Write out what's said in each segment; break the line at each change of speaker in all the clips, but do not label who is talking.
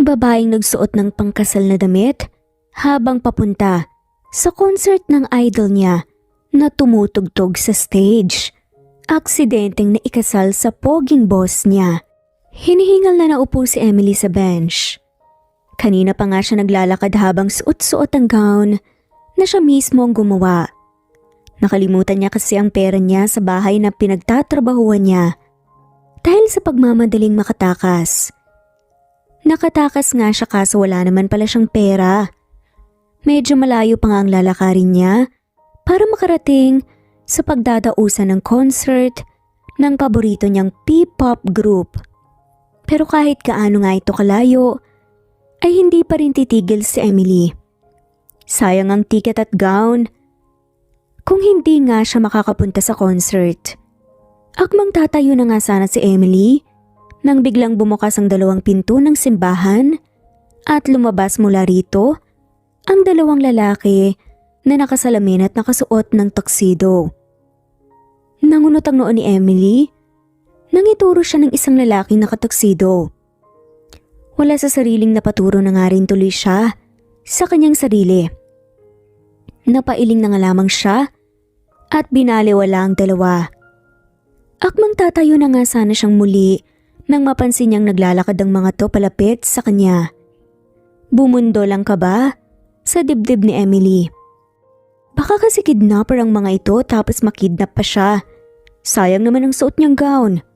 babaeng nagsuot ng pangkasal na damit habang papunta sa concert ng idol niya na tumutugtog sa stage. Aksidenteng naikasal sa poging boss niya. Hinihingal na naupo si Emily sa bench. Kanina pa nga siya naglalakad habang suot-suot ang gown na siya mismo ang gumawa. Nakalimutan niya kasi ang pera niya sa bahay na pinagtatrabahuan niya dahil sa pagmamadaling makatakas. Nakatakas nga siya kaso wala naman pala siyang pera. Medyo malayo pa nga ang lalakarin niya para makarating sa pagdadausan ng concert ng paborito niyang P-pop group. Pero kahit gaano nga ito kalayo, ay hindi pa rin titigil si Emily. Sayang ang ticket at gown. Kung hindi nga siya makakapunta sa concert. Akmang tatayo na nga sana si Emily nang biglang bumukas ang dalawang pinto ng simbahan at lumabas mula rito ang dalawang lalaki na nakasalamin at nakasuot ng tuxedo. Nangunot ang noo ni Emily nang ituro siya ng isang lalaking nakatuxedo. Wala sa sariling napaturo na nga rin tuloy siya sa kanyang sarili. Napailing na nga lamang siya at binaliwala ang dalawa. Akmang tatayo na nga sana siyang muli nang mapansin niyang naglalakad ang mga to palapit sa kanya. Bumundo lang ka ba sa dibdib ni Emily? Baka kasi kidnapper ang mga ito tapos makidnap pa siya. Sayang naman ang suot niyang gown.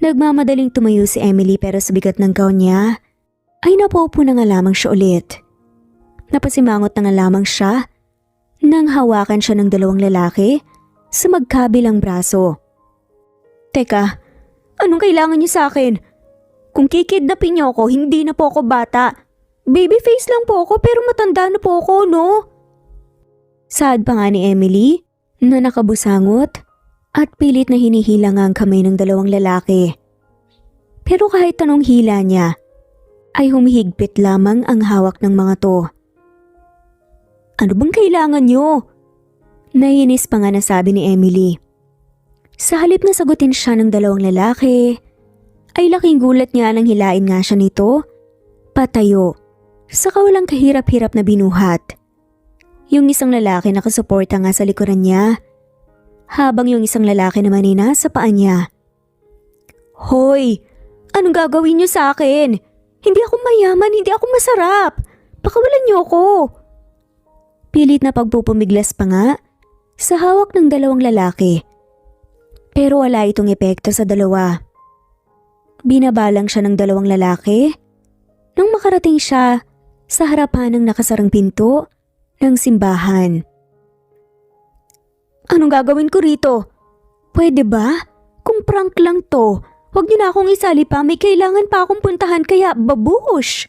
Nagmamadaling tumayo si Emily pero sa bigat ng gown niya ay napaupo na nga lamang siya ulit. Napasimangot na nga lamang siya nang hawakan siya ng dalawang lalaki sa magkabilang braso. Teka, anong kailangan niyo sa akin? Kung kikidnapin niyo ako, hindi na po ako bata. Babyface lang po ako pero matanda na po ako, no? Saad pa nga ni Emily na nakabusangot at pilit na hinihila nga ang kamay ng dalawang lalaki. Pero kahit anong hila niya, ay humihigpit lamang ang hawak ng mga to. Ano bang kailangan niyo? Nainis pa nga nasabi ni Emily. Sa halip na sagutin siya ng dalawang lalaki, ay laking gulat niya nang hilain nga siya nito, patayo, sa kawalang kahirap-hirap na binuhat. Yung isang lalaki nakasuporta nga sa likuran niya, habang yung isang lalaki naman ay nasa paa niya. Hoy! Anong gagawin niyo sa akin? Hindi ako mayaman, hindi ako masarap. Pakawalan niyo ako. Pilit na pagpupumiglas pa nga sa hawak ng dalawang lalaki. Pero wala itong epekto sa dalawa. Binabalang siya ng dalawang lalaki nang makarating siya sa harapan ng nakasarang pinto ng simbahan. Anong gagawin ko rito? Pwede ba? Kung prank lang to, huwag niyo na akong isali pa, may kailangan pa akong puntahan kaya babush.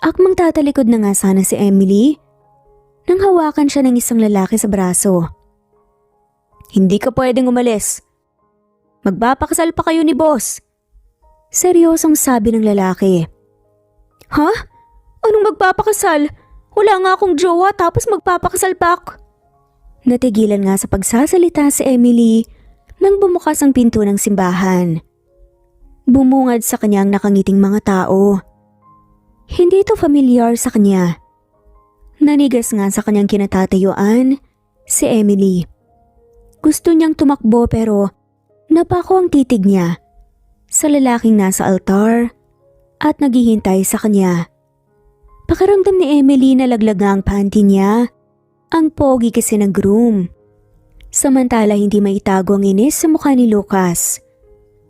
Akmang tatalikod na nga sana si Emily nang hawakan siya ng isang lalaki sa braso. Hindi ka pwedeng umalis. Magpapakasal pa kayo ni boss. Seryosong sabi ng lalaki. Ha? Anong magpapakasal? Wala nga akong jowa tapos magpapakasal pa ako. Natigilan nga sa pagsasalita si Emily nang bumukas ang pinto ng simbahan. Bumungad sa kanyang nakangiting mga tao. Hindi ito familiar sa kanya. Nanigas nga sa kanyang kinatatayuan si Emily. Gusto niyang tumakbo pero napako ang titig niya sa lalaking nasa altar at naghihintay sa kanya. Pakiramdam ni Emily na laglag nga ang panty niya, ang pogi kasi ng groom. Samantala hindi maitago ang inis sa mukha ni Lucas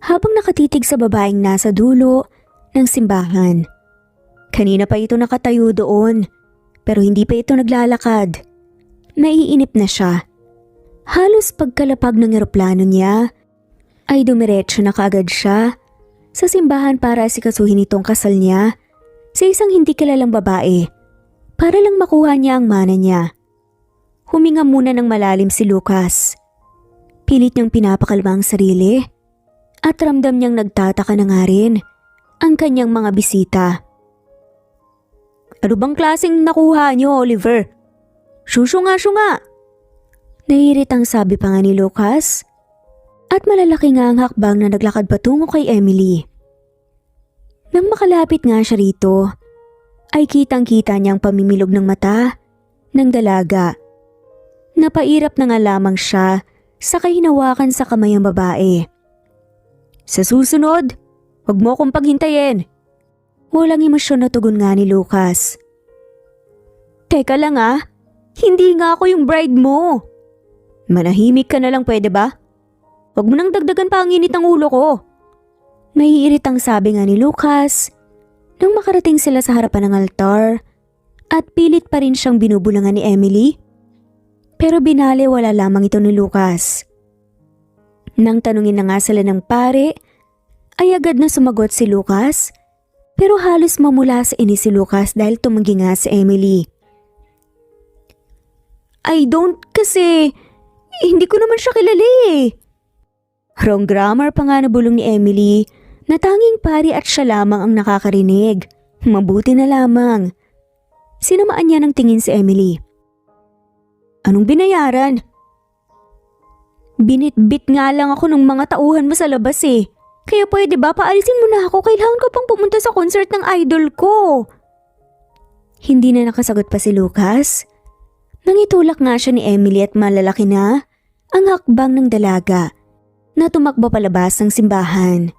habang nakatitig sa babaeng nasa dulo ng simbahan. Kanina pa ito nakatayo doon pero hindi pa ito naglalakad. Naiinip na siya. Halos pagkalapag ng eroplano niya ay dumiretso na kaagad siya sa simbahan para asikasuhin itong kasal niya sa isang hindi kilalang babae para lang makuha niya ang mana niya. Huminga muna ng malalim si Lucas. Pilit niyang pinapakalma ang sarili at ramdam niyang nagtataka na nga rin ang kanyang mga bisita. Ano bang klaseng nakuha niyo, Oliver? Syunga-syunga! Naiiritang sabi pa nga ni Lucas at malalaki nga ang hakbang na naglakad patungo kay Emily. Nang makalapit nga siya rito, ay kitang-kita niyang pamimilog ng mata ng dalaga. Napairap na nga lamang siya sa kahinawakan sa kamay ang babae. Sa susunod, huwag mo akong paghintayin. Walang emosyon na tugon nga ni Lucas. Teka lang hindi nga ako yung bride mo. Manahimik ka na lang pwede ba? Huwag mo nang dagdagan pa ang init ng ulo ko. Naiiritang sabi nga ni Lucas nang makarating sila sa harapan ng altar at pilit pa rin siyang binubulangan ni Emily. Pero binaliwala lamang ito ni Lucas. Nang tanungin na nga sila ng pare, ay agad na sumagot si Lucas, pero halos mamula sa inis si Lucas dahil tumanggi nga si Emily. I don't kasi hindi ko naman siya kilala eh. Wrong grammar pa nga nabulong ni Emily na tanging pari at siya lamang ang nakakarinig. Mabuti na lamang. Sinamaan niya ng tingin si Emily. Anong binayaran? Binitbit nga lang ako ng mga tauhan mo sa labas eh. Kaya pwede ba paalisin mo na ako? Kailangan ko pang pumunta sa concert ng idol ko. Hindi na nakasagot pa si Lucas. Nangitulak nga siya ni Emily at malalaki na ang hakbang ng dalaga na tumakbo palabas ng simbahan.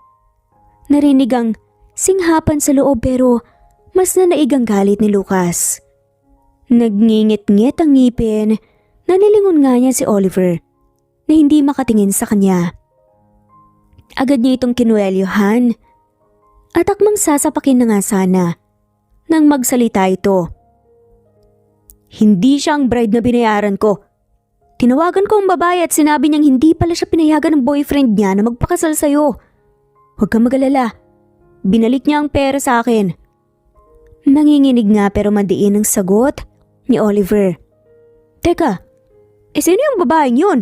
Narinig ang singhapan sa loob pero mas nanaigang galit ni Lucas. Nagngingit-ngit ang ngipin na nilingon nga niya si Oliver na hindi makatingin sa kanya. Agad niya itong kinuwelyohan at akmang sasapakin na nga sana nang magsalita ito. Hindi siya ang bride na binayaran ko. Tinawagan ko ang babae at sinabi niyang hindi pala siya pinayagan ng boyfriend niya na magpakasal sa'yo. Huwag kang magalala. Binalik niya ang pera sa akin. Nanginginig nga pero madiin ang sagot ni Oliver. Teka, sino yung babaeng yun?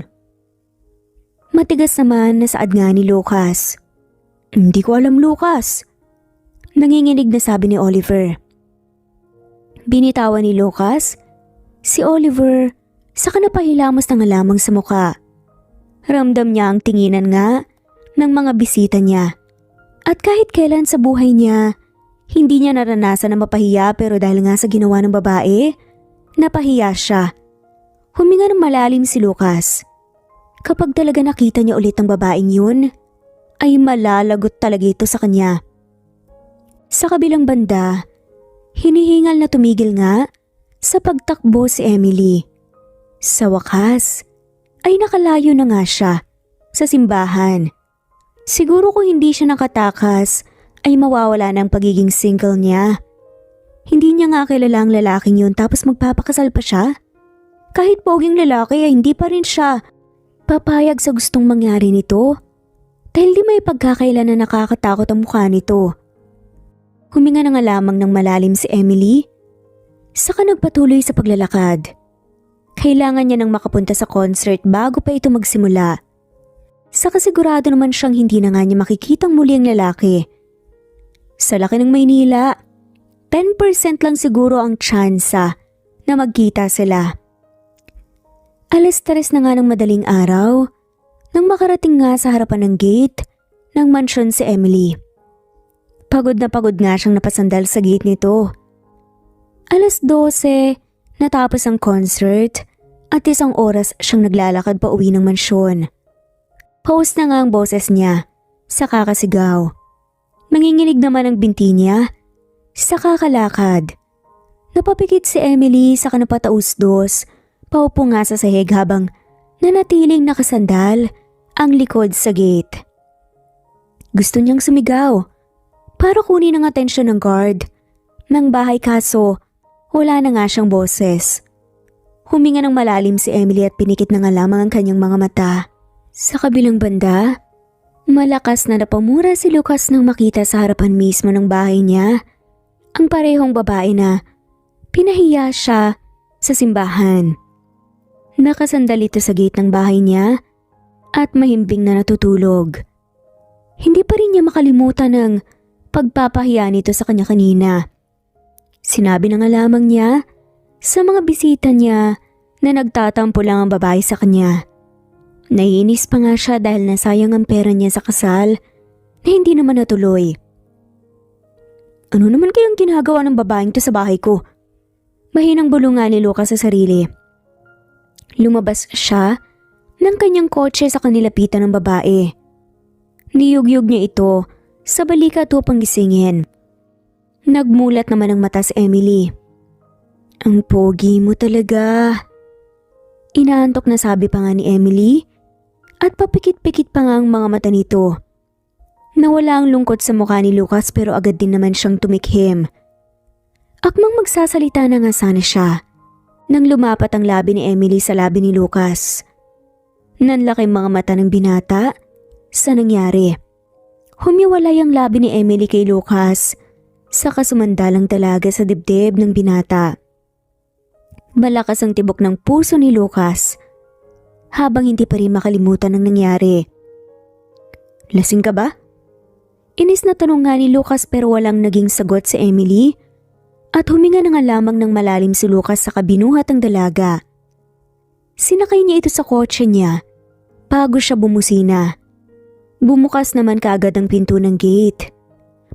Matigas naman na saad nga ni Lucas. Hindi ko alam, Lucas. Nanginginig na sabi ni Oliver. Binitawan ni Lucas si Oliver. Saka napahilamos na nga lamang sa muka. Ramdam niya ang tinginan nga ng mga bisita niya. At kahit kailan sa buhay niya, hindi niya naranasan na mapahiya pero dahil nga sa ginawa ng babae, napahiya siya. Huminga ng malalim si Lucas. Kapag talaga nakita niya ulit ang babaeng yun, ay malalagot talaga ito sa kanya. Sa kabilang banda, hinihingal na tumigil nga sa pagtakbo si Emily. Sa wakas, ay nakalayo na nga siya sa simbahan. Siguro kung hindi siya nakatakas, ay mawawala na ang pagiging single niya. Hindi niya nga kilala ang lalaking yun tapos magpapakasal pa siya? Kahit poging lalaki ay hindi pa rin siya papayag sa gustong mangyari nito. Dahil di may pagkakailan na nakakatakot ang mukha nito. Huminga na nga lamang ng malalim si Emily. Saka nagpatuloy sa paglalakad. Kailangan niya nang makapunta sa concert bago pa ito magsimula. Saka sigurado naman siyang hindi na nga niya makikitang muli ang lalaki. Sa laki ng Maynila, 10% lang siguro ang tsansa na magkita sila. 3:00 na nga ng madaling araw nang makarating nga sa harapan ng gate ng mansyon si Emily. Pagod na pagod nga siyang napasandal sa gate nito. 12:00 natapos ang concert at 1 oras siyang naglalakad pa uwi ng mansyon. Paus na nga ang boses niya sa kakasigaw. Nanginginig naman ang binti niya sa kakalakad. Napapikit si Emily sa kanapatausdos, paupo nga sa sahig habang nanatiling nakasandal ang likod sa gate. Gusto niyang sumigaw para kunin ang atensyon ng guard ng bahay kaso wala na nga siyang boses. Huminga ng malalim si Emily at pinikit na nga lamang ang kanyang mga mata. Sa kabilang banda, malakas na napamura si Lucas nang makita sa harapan mismo ng bahay niya ang parehong babae na pinahiya siya sa simbahan. Nakasandal ito sa gate ng bahay niya at mahimbing na natutulog. Hindi pa rin niya makalimutan ang pagpapahiya nito sa kanya kanina. Sinabi na nga lamang niya sa mga bisita niya na nagtatampo lang ang babae sa kanya. Naiinis pa nga siya dahil nasayang ang pera niya sa kasal na hindi naman natuloy. Ano naman kayang ginagawa ng babaeng to sa bahay ko? Mahinang bulungan ni Lucas sa sarili. Lumabas siya ng kanyang kotse sa kanilapitan ng babae. Niyugyug niya ito sa balikat upang gisingin. Nagmulat naman ang mata si Emily. Ang pogi mo talaga. Inaantok na sabi pa nga ni Emily at papikit-pikit pa nga ang mga mata nito. Nawala ang lungkot sa mukha ni Lucas pero agad din naman siyang tumikhim. Akmang magsasalita na nga sana siya nang lumapat ang labi ni Emily sa labi ni Lucas. Nanlaki mga mata ng binata sa nangyari. Humiwalay ang labi ni Emily kay Lucas sa kasumandalang talaga sa dibdib ng binata. Malakas ang tibok ng puso ni Lucas habang hindi pa rin makalimutan ang nangyari. Lasing ka ba? Inis na tanong nga ni Lucas pero walang naging sagot si Emily at huminga na nga lamang ng malalim si Lucas sa kabinuhat ng dalaga. Sinakay niya ito sa kotse niya bago siya bumusina. Bumukas naman kaagad ang pinto ng gate.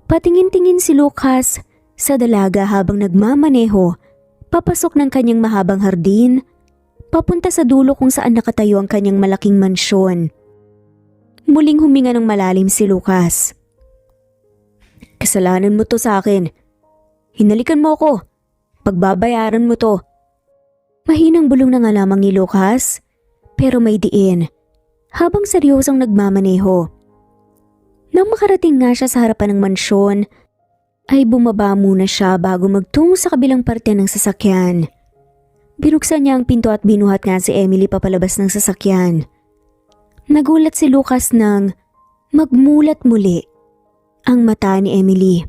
Patingin-tingin si Lucas sa dalaga habang nagmamaneho papasok ng kanyang mahabang hardin papunta sa dulo kung saan nakatayo ang kanyang malaking mansyon. Muling huminga ng malalim si Lucas. Kasalanan mo to sa akin. Hinalikan mo ako. Pagbabayaran mo to. Mahinang bulong na nga lamang ni Lucas pero may diin habang seryosong nagmamaneho. Nang makarating nga siya sa harapan ng mansyon ay bumaba muna siya bago magtungo sa kabilang parte ng sasakyan. Binuksan niya ang pinto at binuhat nga si Emily papalabas ng sasakyan. Nagulat si Lucas nang magmulat muli ang mata ni Emily.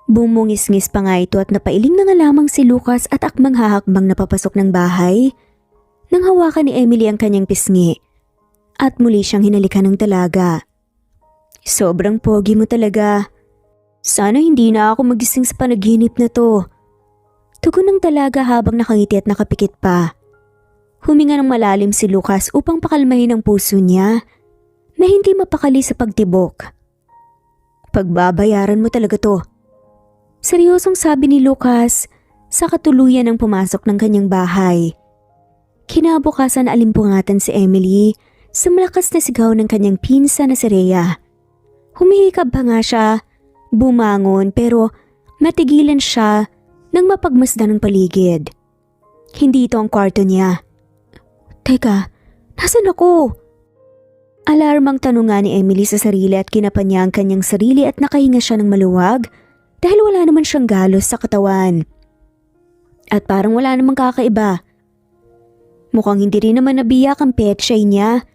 Bumungis-ngis pa nga ito at napailing na nga lamang si Lucas at akmang hahakbang na papasok ng bahay nang hawakan ni Emily ang kanyang pisngi at muli siyang hinalikan ng dalaga. Sobrang pogi mo talaga. Sana hindi na ako magising sa panaginip na to. Tugon ng dalaga habang nakangiti at nakapikit pa. Huminga ng malalim si Lucas upang pakalmahin ang puso niya na hindi mapakali sa pagtibok. Pagbabayaran mo talaga to. Seryosong sabi ni Lucas sa katuluyan ng pumasok ng kanyang bahay. Kinabukasan alimpungatan si Emily sa malakas na sigaw ng kanyang pinsan na si Rhea. Humihikab pa nga siya, bumangon pero natigilan siya nang mapagmasdan ng paligid. Hindi ito ang kwarto niya. Teka, nasan ako? Alarmang tanong nga ni Emily sa sarili at kinapan niya ang kanyang sarili at nakahinga siya ng maluwag dahil wala naman siyang galos sa katawan. At parang wala namang kakaiba. Mukhang hindi rin naman nabiyak ang petsay niya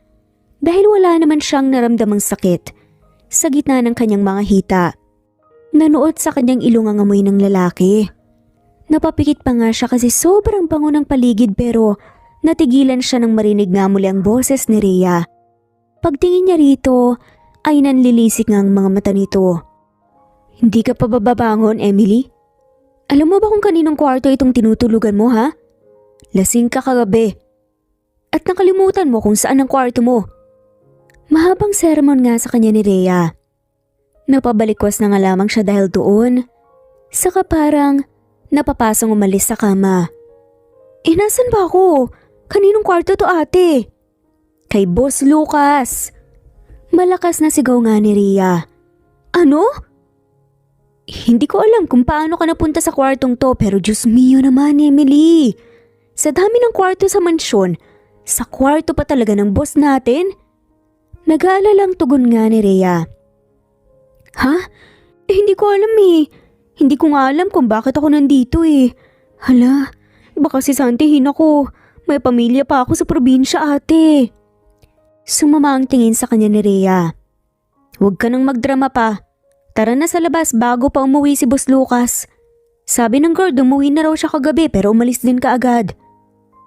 dahil wala naman siyang naramdamang sakit sa gitna ng kanyang mga hita. Nanuot sa kanyang ilong ang amoy ng lalaki. Napapikit pa nga siya kasi sobrang bango ng paligid pero natigilan siya nang marinig nga muli ang boses ni Rhea. Pagtingin niya rito ay nanlilisik nga ang mga mata nito. Hindi ka pa bababangon, Emily? Alam mo ba kung kaninong kwarto itong tinutulugan mo, ha? Lasing ka kagabi. At nakalimutan mo kung saan ang kwarto mo. Mahabang sermon nga sa kanya ni Rhea. Napabalikwas na nga lamang siya dahil doon. Saka parang napapasang umalis sa kama. Nasan ba ako? Kaninong kwarto to, ate? Kay Boss Lucas. Malakas na sigaw nga ni Rhea. Ano? Hindi ko alam kung paano ka napunta sa kwartong to pero Diyos mio naman, Emily. Sa dami ng kwarto sa mansyon, sa kwarto pa talaga ng boss natin? Nag-aalalang tugon nga ni Rhea. Ha? Hindi ko alam eh. Hindi ko nga alam kung bakit ako nandito eh. Hala, baka sisantihin ako. May pamilya pa ako sa probinsya, ate. Sumama ang tingin sa kanya ni Rhea. Huwag ka nang magdrama pa. Tara na sa labas bago pa umuwi si Boss Lucas. Sabi ng guard umuwi na raw siya kagabi pero umalis din kaagad.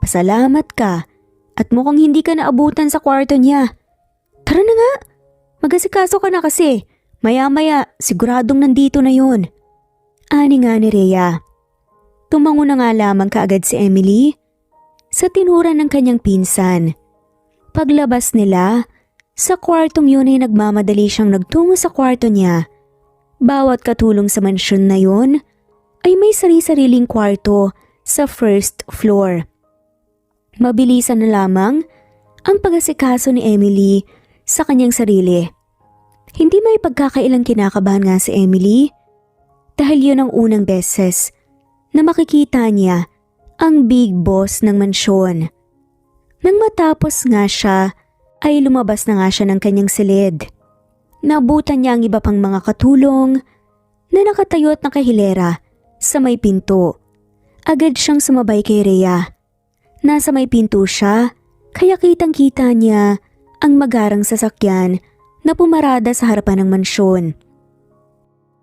Pasalamat ka at mukhang hindi ka naabutan sa kwarto niya. Tara na nga. Mag-asikaso ka na kasi. Maya-maya siguradong nandito na yun. Ani nga ni Rhea. Tumango na nga lamang kaagad si Emily sa tinura ng kanyang pinsan. Paglabas nila, sa kwartong yun ay nagmamadali siyang nagtungo sa kwarto niya Bawat katulong sa mansyon na yon ay may sari-sariling kwarto sa first floor. Mabilisan na lamang ang pag-asikaso ni Emily sa kanyang sarili. Hindi may pagkakailang kinakabahan nga si Emily dahil yun ang unang beses na makikita niya ang big boss ng mansyon. Nang matapos nga siya ay lumabas na nga siya ng kanyang silid. Nabutan niya ang iba pang mga katulong na nakatayo at nakahilera sa may pinto. Agad siyang sumabay kay Rhea. Nasa may pinto siya kaya kitang-kita niya ang magarang sasakyan na pumarada sa harapan ng mansyon.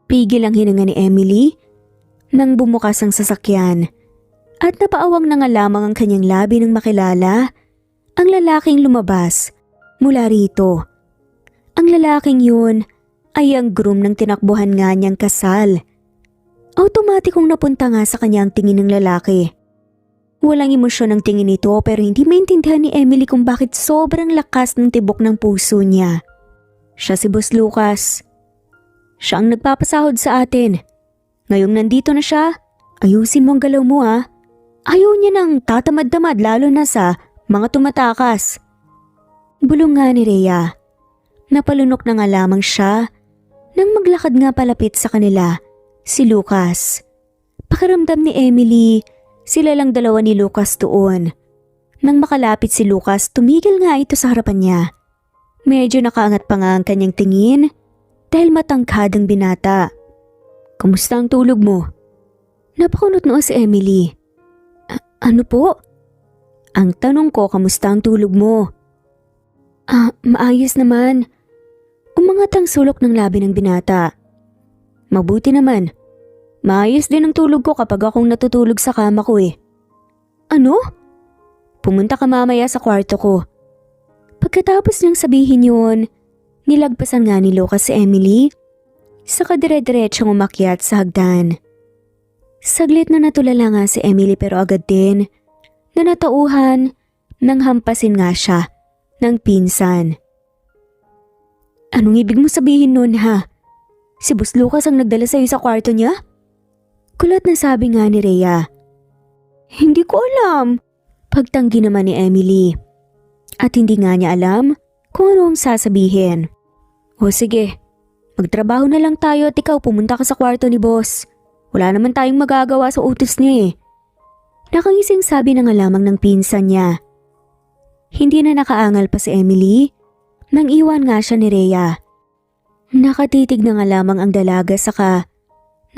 Pigil ang hininga ni Emily nang bumukas ang sasakyan at napaawang na nga lamang ang kanyang labi nang makilala ang lalaking lumabas mula rito. Ang lalaking yun ay ang groom ng tinakbuhan nga niyang kasal. Automatikong napunta nga sa kanya ang tingin ng lalaki. Walang emosyon ang tingin nito pero hindi maintindihan ni Emily kung bakit sobrang lakas ng tibok ng puso niya. Siya si Boss Lucas. Siya ang nagpapasahod sa atin. Ngayong nandito na siya, ayusin mo ang galaw mo ha. Ayaw niya nang tatamad-tamad lalo na sa mga tumatakas. Bulong nga ni Rhea. Napalunok na nga lamang siya nang maglakad nga palapit sa kanila si Lucas. Pakiramdam ni Emily, sila lang dalawa ni Lucas doon. Nang makalapit si Lucas, tumigil nga ito sa harapan niya. Medyo nakaangat pa nga ang kanyang tingin dahil matangkad ang binata. Kamusta ang tulog mo? Napakunot noo si Emily. Ano po? Ang tanong ko, kamusta ang tulog mo? Maayos naman. Umangat ang sulok ng labi ng binata. Mabuti naman. Maayos din ang tulog ko kapag akong natutulog sa kama ko eh. Ano? Pumunta ka mamaya sa kwarto ko. Pagkatapos niyang sabihin yun, nilagpasan nga ni Lucas si Emily, saka dire-diretsong umakyat sa hagdan. Saglit na natulala nga si Emily pero agad din na natauhan nang hampasin nga siya ng pinsan. Anong ibig mo sabihin nun ha? Si Boss Lucas ang nagdala sa'yo sa kwarto niya? Kulat na sabi nga ni Rhea. Hindi ko alam. Pagtanggi naman ni Emily. At hindi nga niya alam kung ano ang sasabihin. O sige, magtrabaho na lang tayo at ikaw pumunta ka sa kwarto ni Boss. Wala naman tayong magagawa sa utos niya eh. Nakangising sabi na nga lamang ng pinsan niya. Hindi na nakaangal pa si Emily nang iwan nga siya ni Rhea. Nakatitig na nga lamang ang dalaga saka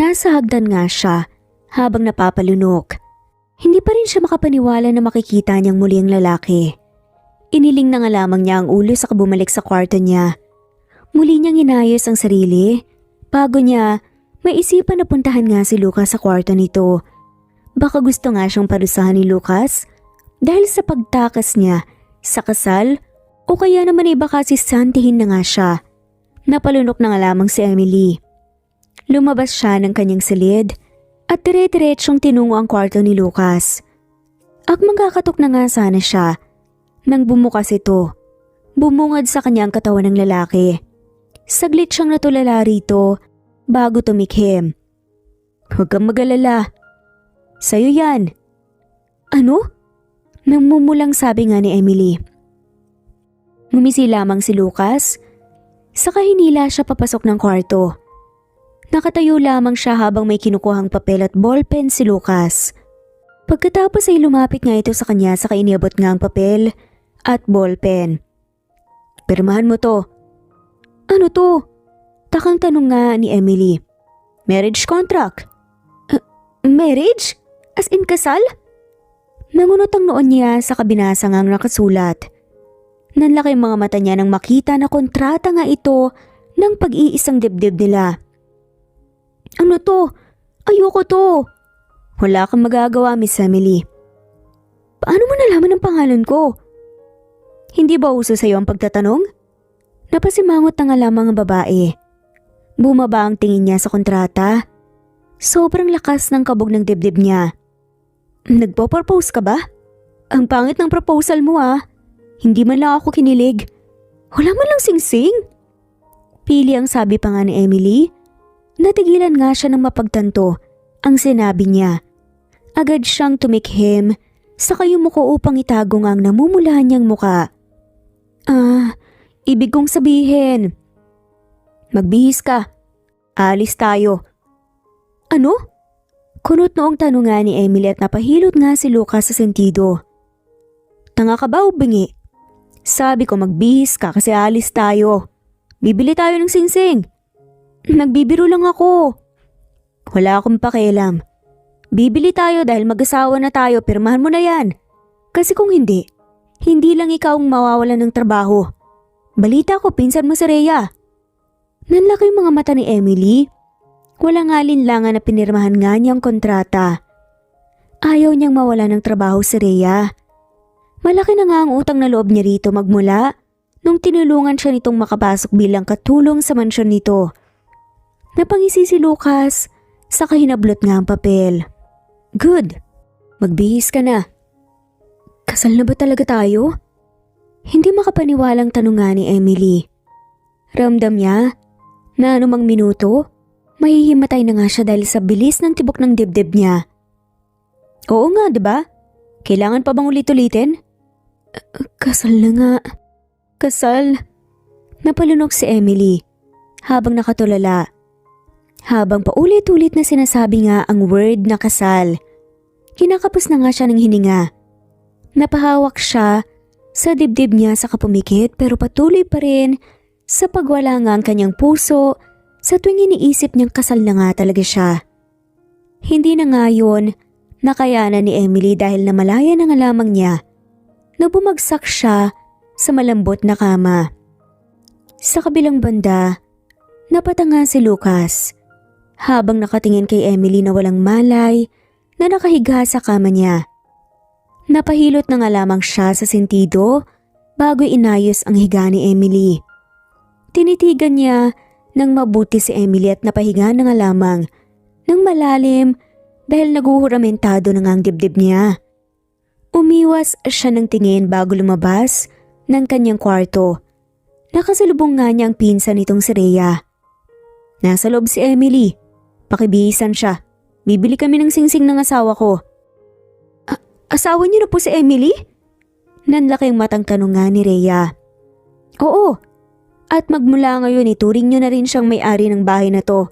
nasa hagdan nga siya habang napapalunok. Hindi pa rin siya makapaniwala na makikita niyang muli ang lalaki. Iniling na nga lamang niya ang ulo saka bumalik sa kwarto niya. Muli niyang inayos ang sarili. Bago niya, may isipan na puntahan nga si Lucas sa kwarto nito. Baka gusto nga siyang parusahan ni Lucas dahil sa pagtakas niya sa kasal o kaya naman ay baka sisantihin na nga siya. Napalunok na nga lamang si Emily. Lumabas siya ng kanyang silid at dire-diretsong tinungo ang kwarto ni Lucas. At magkakatok na nga sana siya nang bumukas ito. Bumungad sa kanyang katawan ng lalaki. Saglit siyang natulala rito bago tumikhim. Huwag kang mag-alala. Sa'yo yan. Ano? Namumulang sabi nga ni Emily. Ngumisi lamang si Lucas, saka hinila siya papasok ng kwarto. Nakatayo lamang siya habang may kinukuhang papel at ballpen si Lucas. Pagkatapos ay lumapit nga ito sa kanya saka iniabot nga ang papel at ballpen. Pirmahan mo to. Ano to? Takang tanong nga ni Emily. Marriage contract. Marriage? As in kasal? Nangunot ang noon niya sa kabinasa ngang nakasulat. Nanlaki ang mga mata niya nang makita na kontrata nga ito ng pag-iisang dibdib nila. Ano to? Ayoko to. Wala kang magagawa, Miss Emily. Paano mo nalaman ang pangalan ko? Hindi ba uso sa'yo ang pagtatanong? Napasimangot na nga lamang ang babae. Bumaba ang tingin niya sa kontrata. Sobrang lakas ng kabog ng dibdib niya. Nagpo-propose ka ba? Ang pangit ng proposal mo ah. Hindi man lang ako kinilig. Wala man lang sing-sing. Pili ang sabi pa nga ni Emily Natigilan nga siya ng mapagtanto ang sinabi niya. Agad siyang tumikhim sa kayumuko upang itago nga ang namumula niyang muka. Ibig kong sabihin. Magbihis ka. Alis tayo. Ano? Kunot noong tanong nga ni Emily at napahilot nga si Lucas sa sentido. Tanga ka ba o bingi? Sabi ko magbihis ka kasi alis tayo. Bibili tayo ng singsing. Nagbibiro lang ako. Wala akong pakialam. Bibili tayo dahil mag-asawa na tayo, pirmahan mo na yan. Kasi kung hindi, hindi lang ikaw ang mawawalan ng trabaho. Balita ko, pinsan mo si Rhea. Nanlaki yung mga mata ni Emily. Walang alinlangan na pinirmahan nga niyang kontrata. Ayaw niyang mawala ng trabaho si Rhea. Malaki na nga ang utang na loob niya rito magmula nung tinulungan siya nitong makapasok bilang katulong sa mansyon nito. Napangisi si Lucas sa kahinablot nga ang papel. Good. Magbihis ka na. Kasal na ba talaga tayo? Hindi makapaniwalang tanong nga ni Emily. Ramdam niya na anumang minuto, mahihimatay na nga siya dahil sa bilis ng tibok ng dibdib niya. Oo nga, diba? Kailangan pa bang ulit-ulitin? Kasal na nga. Kasal. Napalunok si Emily habang nakatulala. Habang paulit-ulit na sinasabi nga ang word na kasal, kinakapos na nga siya ng hininga. Napahawak siya sa dibdib niya sa kapumikit pero patuloy pa rin sa pagwala nga ang kanyang puso sa tuwing iniisip niyang kasal na nga talaga siya. Hindi na nga yun nakayanan ni Emily dahil namalaya na nga lamang niya na bumagsak siya sa malambot na kama. Sa kabilang banda, napatanga si Lucas habang nakatingin kay Emily na walang malay na nakahiga sa kama niya. Napahilot na nga lamang siya sa sentido bago inayos ang higa ni Emily. Tinitigan niya ng mabuti si Emily at napahiga na nga lamang ng malalim dahil naguhuramentado na nga ang dibdib niya. Umiwas siya ng tingin bago lumabas ng kanyang kwarto. Nakasalubong nga niya ang pinsan nitong si Rhea. Nasa loob si Emily. Pakibihisan siya. Bibili kami ng singsing ng asawa ko. Asawa niyo na po si Emily? Nanlaking matang tanong nga ni Rhea. Oo. At magmula ngayon ituring niyo na rin siyang may-ari ng bahay na to.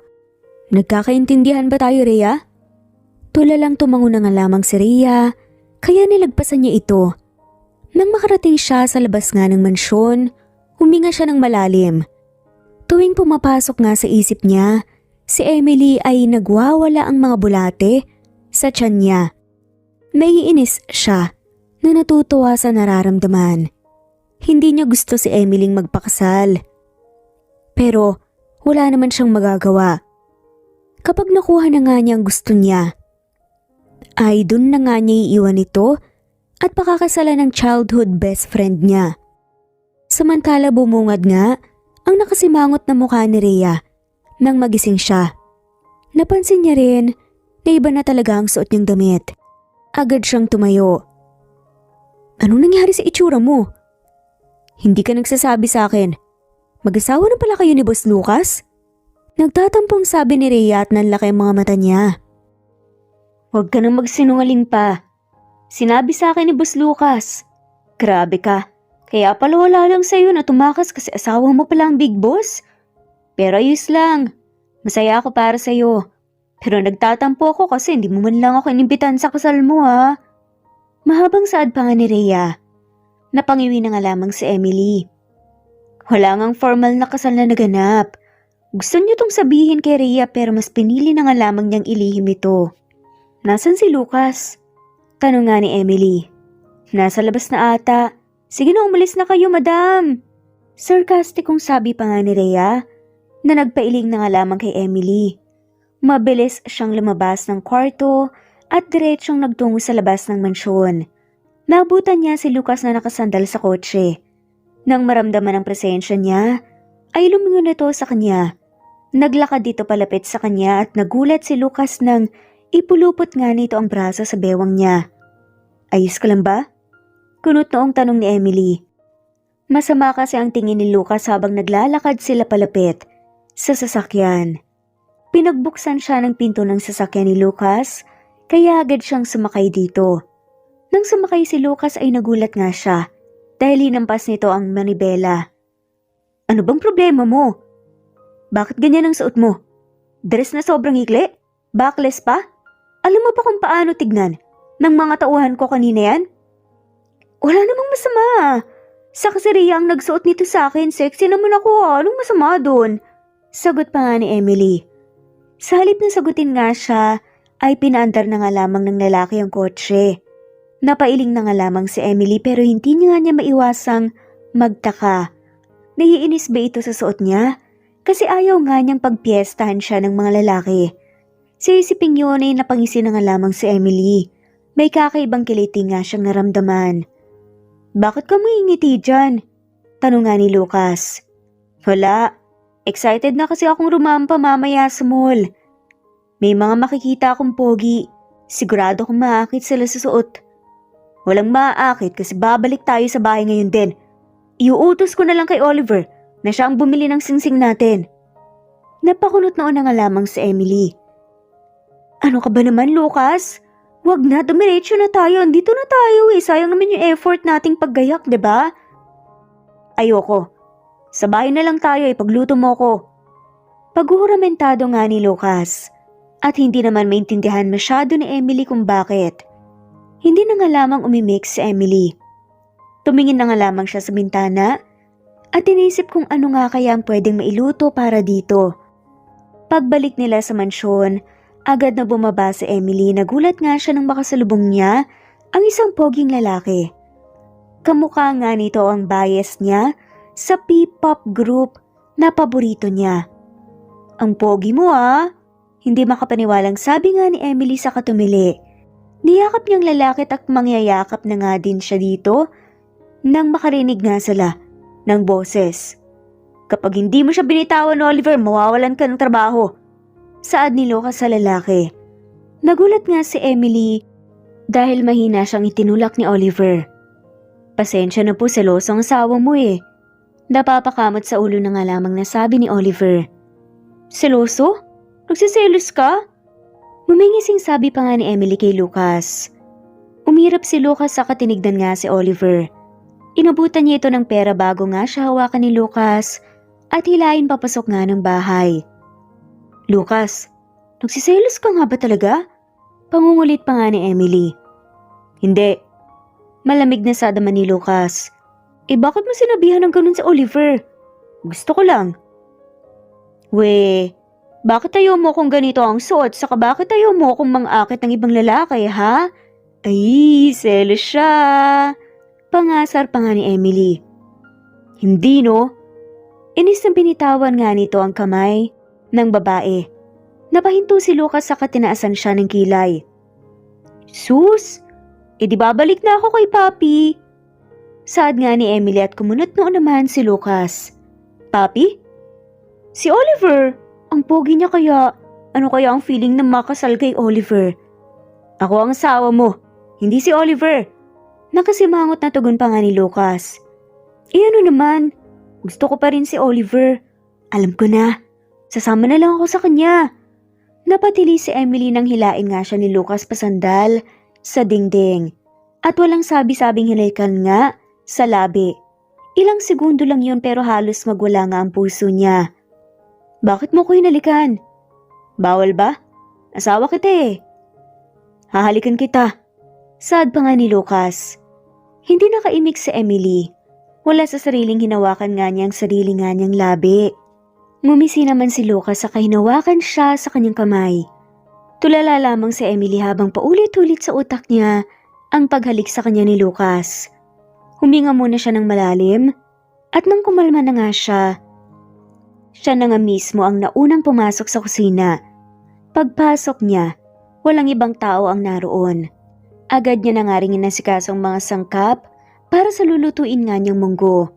Nagkakaintindihan ba tayo, Rhea? Tulalang tumango na nga lamang si Rhea, kaya nilagpasan niya ito. Nang makarating siya sa labas nga ng mansyon, huminga siya ng malalim. Tuwing pumapasok nga sa isip niya, si Emily ay nagwawala ang mga bulate sa tiyan niya. Naiinis siya na natutuwa sa nararamdaman. Hindi niya gusto si Emilyng magpakasal. Pero wala naman siyang magagawa. Kapag nakuha na nga niya ang gusto niya, ay dun na nga niya iiwan ito at pakakasalan ng childhood best friend niya. Samantala bumungad nga ang nakasimangot na mukha ni Rhea nang magising siya. Napansin niya rin na iba na talaga ang suot niyang damit. Agad siyang tumayo. Anong nangyari sa itsura mo? Hindi ka nagsasabi sa akin. Mag-asawa na pala kayo ni Boss Lucas? Nagtatampong sabi ni Rhea at nanlaki ang mga mata niya. Huwag ka nang magsinungaling pa. Sinabi sa akin ni Boss Lucas. Grabe ka. Kaya pala wala lang sa'yo na tumakas kasi asawa mo pala ang big boss. Pero ayos lang. Masaya ako para sa'yo. Pero nagtatampo ako kasi hindi mo man lang ako inimbitan sa kasal mo ha. Mahabang saad pa nga ni Rhea. Napangiwi na nga lamang si Emily. Wala ngang formal na kasal na naganap. Gusto niyo tong sabihin kay Rhea pero mas pinili na nga lamang niyang ilihim ito. Nasaan si Lucas? Tanong nga ni Emily. Nasa labas na ata. Sige na umalis na kayo madam. Sarcasticong sabi pa nga ni Rhea na nagpailing na nga lamang kay Emily. Mabilis siyang lumabas ng kwarto at diretsong nagtungo sa labas ng mansyon. Naabutan niya si Lucas na nakasandal sa kotse. Nang maramdaman ang presensya niya, ay lumingon ito sa kanya. Naglakad dito palapit sa kanya at nagulat si Lucas nang ipulupot nga nito ang braso sa bewang niya. Ayos ka lang ba? Kunot noong tanong ni Emily. Masama kasi ang tingin ni Lucas habang naglalakad sila palapit sa sasakyan. Pinagbuksan siya ng pinto ng sasakyan ni Lucas, kaya agad siyang sumakay dito. Nang sumakay si Lucas ay nagulat nga siya dahil hinampas nito ang manibela. Ano bang problema mo? Bakit ganyan ang suot mo? Dress na sobrang ikli? Backless pa? Alam mo ba kung paano tignan ng mga tauhan ko kanina yan? Wala namang masama. Sa kasariya ang nagsuot nito sa akin, sexy naman ako. Anong masama doon? Sagot pa nga ni Emily. Sa halip na sagutin nga siya, ay pinaandar na nga lamang ng lalaki ang kotse. Napailing na nga lamang si Emily pero hindi nga niya maiwasang magtaka. Naiinis ba ito sa suot niya? Kasi ayaw nga niyang pagpiestahan siya ng mga lalaki. Sa isiping yun ay napangisi na nga lamang si Emily. May kakaibang kiliti nga siyang naramdaman. Bakit ka ngingiti dyan? Tanong nga ni Lucas. Wala. Excited na kasi akong rumampa mamaya sa mall. May mga makikita akong pogi. Sigurado kong maakit sila sa suot. Walang maaakit kasi babalik tayo sa bahay ngayon din. Iuutos ko na lang kay Oliver na siya ang bumili ng singsing natin. Napakunot noon na nga lamang si Emily. Ano ka ba naman, Lucas? Wag na, dumiretso na tayo. Andito na tayo eh. Sayang naman yung effort nating paggayak, diba? Ayoko. Sa bahay na lang tayo, ipagluto mo ko. Paghuhuramentado nga ni Lucas. At hindi naman maintindihan masyado ni Emily kung bakit. Hindi na nga lamang umimik si Emily. Tumingin na nga lamang siya sa bintana at inisip kung ano nga kaya ang pwedeng mailuto para dito. Pagbalik nila sa mansyon, agad na bumaba si Emily. Nagulat nga siya nang makasalubong niya ang isang poging lalaki. Kamukha nga nito ang bias niya sa P-pop group na paborito niya. Ang pogi mo ah! Hindi makapaniwalang sabi nga ni Emily sa katumili. Niyakap niyang lalaki at mangyayakap na nga din siya dito nang makarinig nga sila ng boses. Kapag hindi mo siya binitawan, Oliver, mawawalan ka ng trabaho. Saad ni Lucas sa lalaki. Nagulat nga si Emily dahil mahina siyang itinulak ni Oliver. Pasensya na po, seloso ang asawa mo eh. Napapakamot sa ulo na nga lamang nasabi ni Oliver. Seloso? Nagsiselos ka? Mumingising sabi pa nga ni Emily kay Lucas. Umirap si Lucas sa katinigdan nga si Oliver. Inabutan niya ito ng pera bago nga siya hawakan ni Lucas at hilahin papasok nga ng bahay. Lucas, nagsiselos ka nga ba talaga? Pangungulit pa nga ni Emily. Hindi. Malamig na sa dama ni Lucas. Bakit mo sinabihan ng ganun sa Oliver? Gusto ko lang. Bakit ayaw mo kung ganito ang suot? Saka bakit ayaw mo kung mang-akit ng ibang lalaki, ha? Ay, selos siya. Pangasar pa nga ni Emily. Hindi no? Inis na binitawan nga nito ang kamay ng babae. Napahinto si Lucas sa katinaasan siya ng kilay. Sus, di babalik na ako kay Papi. Saad nga ni Emily at kumunot noon naman si Lucas. Papi? Si Oliver! Ang pogi niya kaya. Ano kaya ang feeling na makasal kay Oliver? Ako ang asawa mo, hindi si Oliver. Nakasimangot na tugon pa nga ni Lucas. Ano naman? Gusto ko pa rin si Oliver. Alam ko na. Sasama na lang ako sa kanya. Napatili si Emily nang hilain nga siya ni Lucas pasandal sa dingding. At walang sabi-sabing hinalikan nga sa labi. Ilang segundo lang yun pero halos magwala nga ang puso niya. Bakit mo ko hinalikan? Bawal ba? Asawa kita eh. Hahalikan kita. Saad pa nga ni Lucas. Hindi nakaimik si Emily. Wala sa sariling hinawakan nga niya ang sarili nga niyang labi. Ngumisi naman si Lucas sa hinawakan siya sa kanyang kamay. Tulala lamang si Emily habang paulit-ulit sa utak niya ang paghalik sa kanya ni Lucas. Huminga muna siya ng malalim at nang kumalma na nga siya na nga mismo ang naunang pumasok sa kusina. Pagpasok niya, walang ibang tao ang naroon. Agad niya na nga rin inasikaso ang mga sangkap para sa lulutuin nga niyang munggo.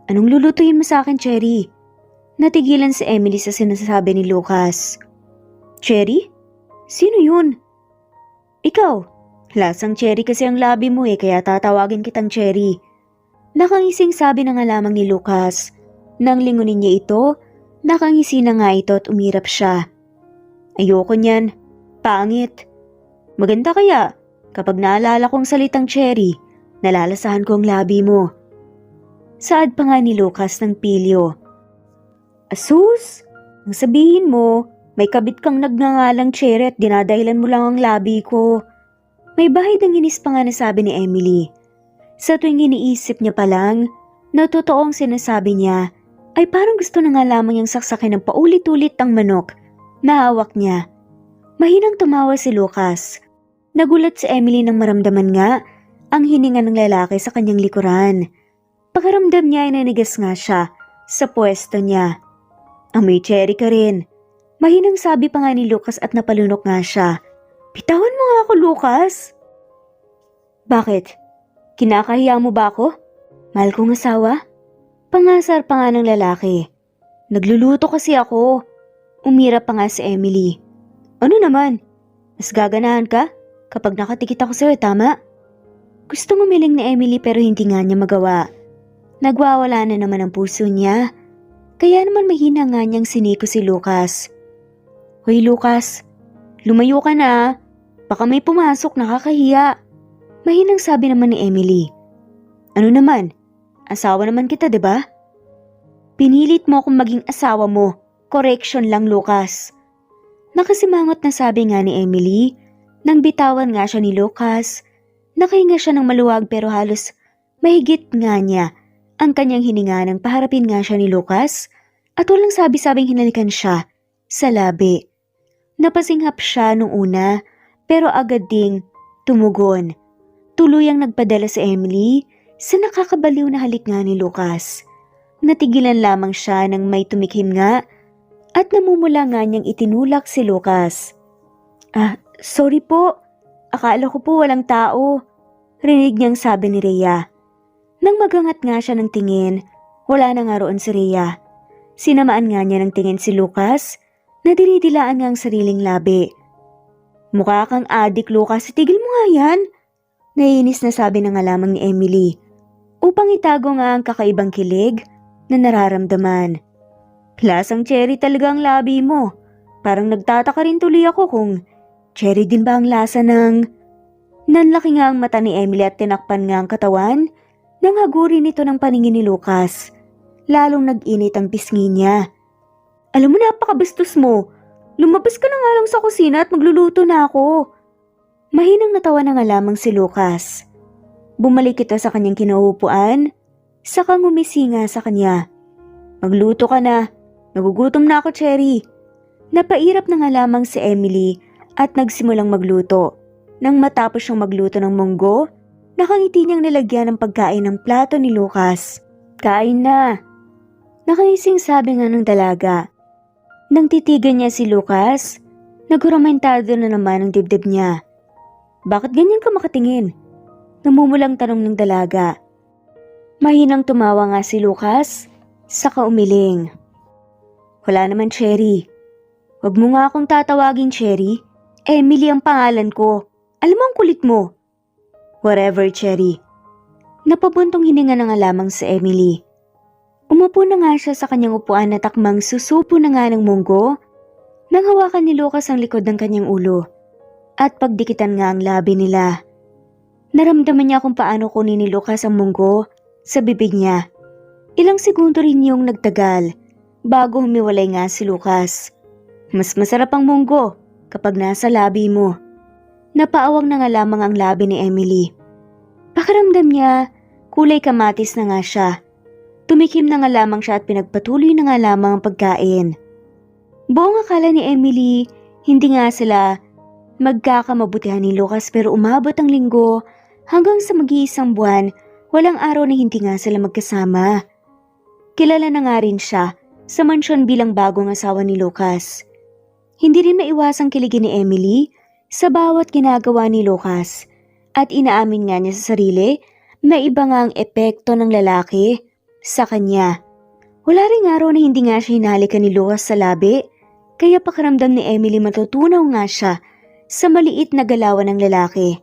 Anong lulutuin mo sa akin, Cherry? Natigilan si Emily sa sinasabi ni Lucas. Cherry? Sino yun? Ikaw. Lasang Cherry kasi ang labi mo kaya tatawagin kitang Cherry. Nakangising sabi na nga lamang ni Lucas. Nang lingunin niya ito, nakangisi na nga ito at umirap siya. Ayoko niyan. Pangit. Maganda kaya kapag naalala kong salitang cherry, nalalasahan ko ang labi mo. Saad pa nga ni Lucas ng pilyo. Asus! Ang sabihin mo, may kabit kang nagngangalang cherry at dinadahilan mo lang ang labi ko. May bahid ang inis pa nga nasabi ni Emily. Sa tuwing iniisip niya pa lang, na totoong sinasabi niya, ay parang gusto na nga lamang niyang saksakin ng paulit-ulit ang manok na hawak niya. Mahinang tumawa si Lucas. Nagulat si Emily nang maramdaman nga ang hininga ng lalaki sa kanyang likuran. Pakaramdam niya ay nanigas nga siya sa pwesto niya. Amoy cherry ka rin. Mahinang sabi pa nga ni Lucas at napalunok nga siya. Bitawan mo nga ako, Lucas. Bakit? Kinakahiya mo ba ako? Mahal kong asawa? Pangasar pa nga ng lalaki. Nagluluto kasi ako. Umira pa nga si Emily. Ano naman? Mas gaganahan ka kapag nakatikit ako sa'yo, tama? Gustong umiling ni Emily pero hindi nga niya magawa. Nagwawala na naman ang puso niya. Kaya naman mahina nga niyang siniko si Lucas. Hoy Lucas, lumayo ka na. Baka may pumasok, nakakahiya. Mahinang sabi naman ni Emily. Ano naman? Asawa naman kita, 'di ba? Pinilit mo akong maging asawa mo. Correction lang, Lucas. Nakasimangot na sabi nga ni Emily. Nang bitawan nga siya ni Lucas. Nakahinga siya ng maluwag pero halos mahigit nga niya ang kanyang hininga nang paharapin nga siya ni Lucas at walang sabi-sabing hinalikan siya sa labi. Napasinghap siya nung una pero agad ding tumugon. Tuluyang nagpadala si Emily sa nakakabaliw na halik nga ni Lucas. Natigilan lamang siya nang may tumikim nga at namumula nga niyang itinulak si Lucas. Sorry po. Akala ko po walang tao. Rinig niyang sabi ni Rhea. Nang magangat nga siya ng tingin, wala na nga roon si Rhea. Sinamaan nga niya ng tingin si Lucas na dinidilaan nga ang sariling labi. Mukha kang adik, Lucas. Tigil mo nga yan. Naiinis na sabi na nga lamang ni Emily upang itago nga ang kakaibang kilig na nararamdaman. Lasang cherry talaga ang labi mo. Parang nagtataka rin tuloy ako kung cherry din ba ang lasa ng... Nanlaki nga ang mata ni Emily at tinakpan nga ang katawan nang hagurin ito ng paningin ni Lucas. Lalong nag-init ang pisngi niya. Alam mo, napakabastos mo. Lumabas ka na nga lang sa kusina at magluluto na ako. Mahinang natawa na nga lamang si Lucas. Bumalik ito sa kanyang kinauupuan, saka ngumisi nga sa kanya. Magluto ka na. Nagugutom na ako, Cherry. Napairap na nga lamang si Emily at nagsimulang magluto. Nang matapos siyang magluto ng munggo, nakangiti niyang nilagyan ng pagkain ng plato ni Lucas. Kain na. Nakaising sabi nga ng dalaga. Nang titigan niya si Lucas, naguramentado na naman ang dibdib niya. Bakit ganyan ka makatingin? Namumulang tanong ng dalaga. Mahinang tumawa nga si Lucas, saka umiling. Wala naman, Cherry. Huwag mo nga akong tatawagin, Cherry. Emily ang pangalan ko. Alam mo ang kulit mo. Whatever, Cherry. Napabuntong hininga na nga lamang si Emily. Umupo na nga siya sa kanyang upuan na takmang susupo na nga ng munggo nang hawakan ni Lucas ang likod ng kanyang ulo at pagdikitan nga ang labi nila. Naramdaman niya kung paano kunin ni Lucas ang munggo sa bibig niya. Ilang segundo rin yung nagtagal bago humiwalay nga si Lucas. Mas masarap ang munggo kapag nasa labi mo. Napaawang na nga lamang ang labi ni Emily. Pakiramdam niya, kulay kamatis na nga siya. Tumikim na nga lamang siya at pinagpatuloy na nga lamang ang pagkain. Buong akala ni Emily, hindi nga sila magkakamabutihan ni Lucas pero umabot ang linggo hanggang sa mag-iisang buwan, walang araw na hindi nga sila magkasama. Kilala na nga rin siya sa mansyon bilang bagong asawa ni Lucas. Hindi rin maiwasang kiligin ni Emily sa bawat ginagawa ni Lucas at inaamin nga niya sa sarili na iba nga ang epekto ng lalaki sa kanya. Wala ring araw na hindi nga siya hinalikan ni Lucas sa labi, kaya pakiramdam ni Emily matutunaw nga siya sa maliit na galawan ng lalaki.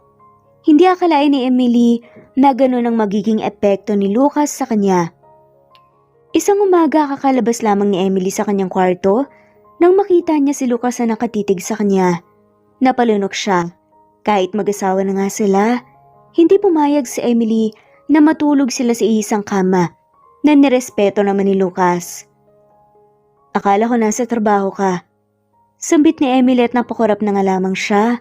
Hindi akalain ni Emily na gano'n ang magiging epekto ni Lucas sa kanya. Isang umaga kakalabas lamang ni Emily sa kanyang kwarto Nang makita niya si Lucas na nakatitig sa kanya, napalunok siya. Kahit mag-asawa na nga sila, hindi pumayag si Emily na matulog sila sa isang kama na nirespeto naman ni Lucas. Akala ko nasa trabaho ka. Sambit ni Emily at napakurap na nga lamang siya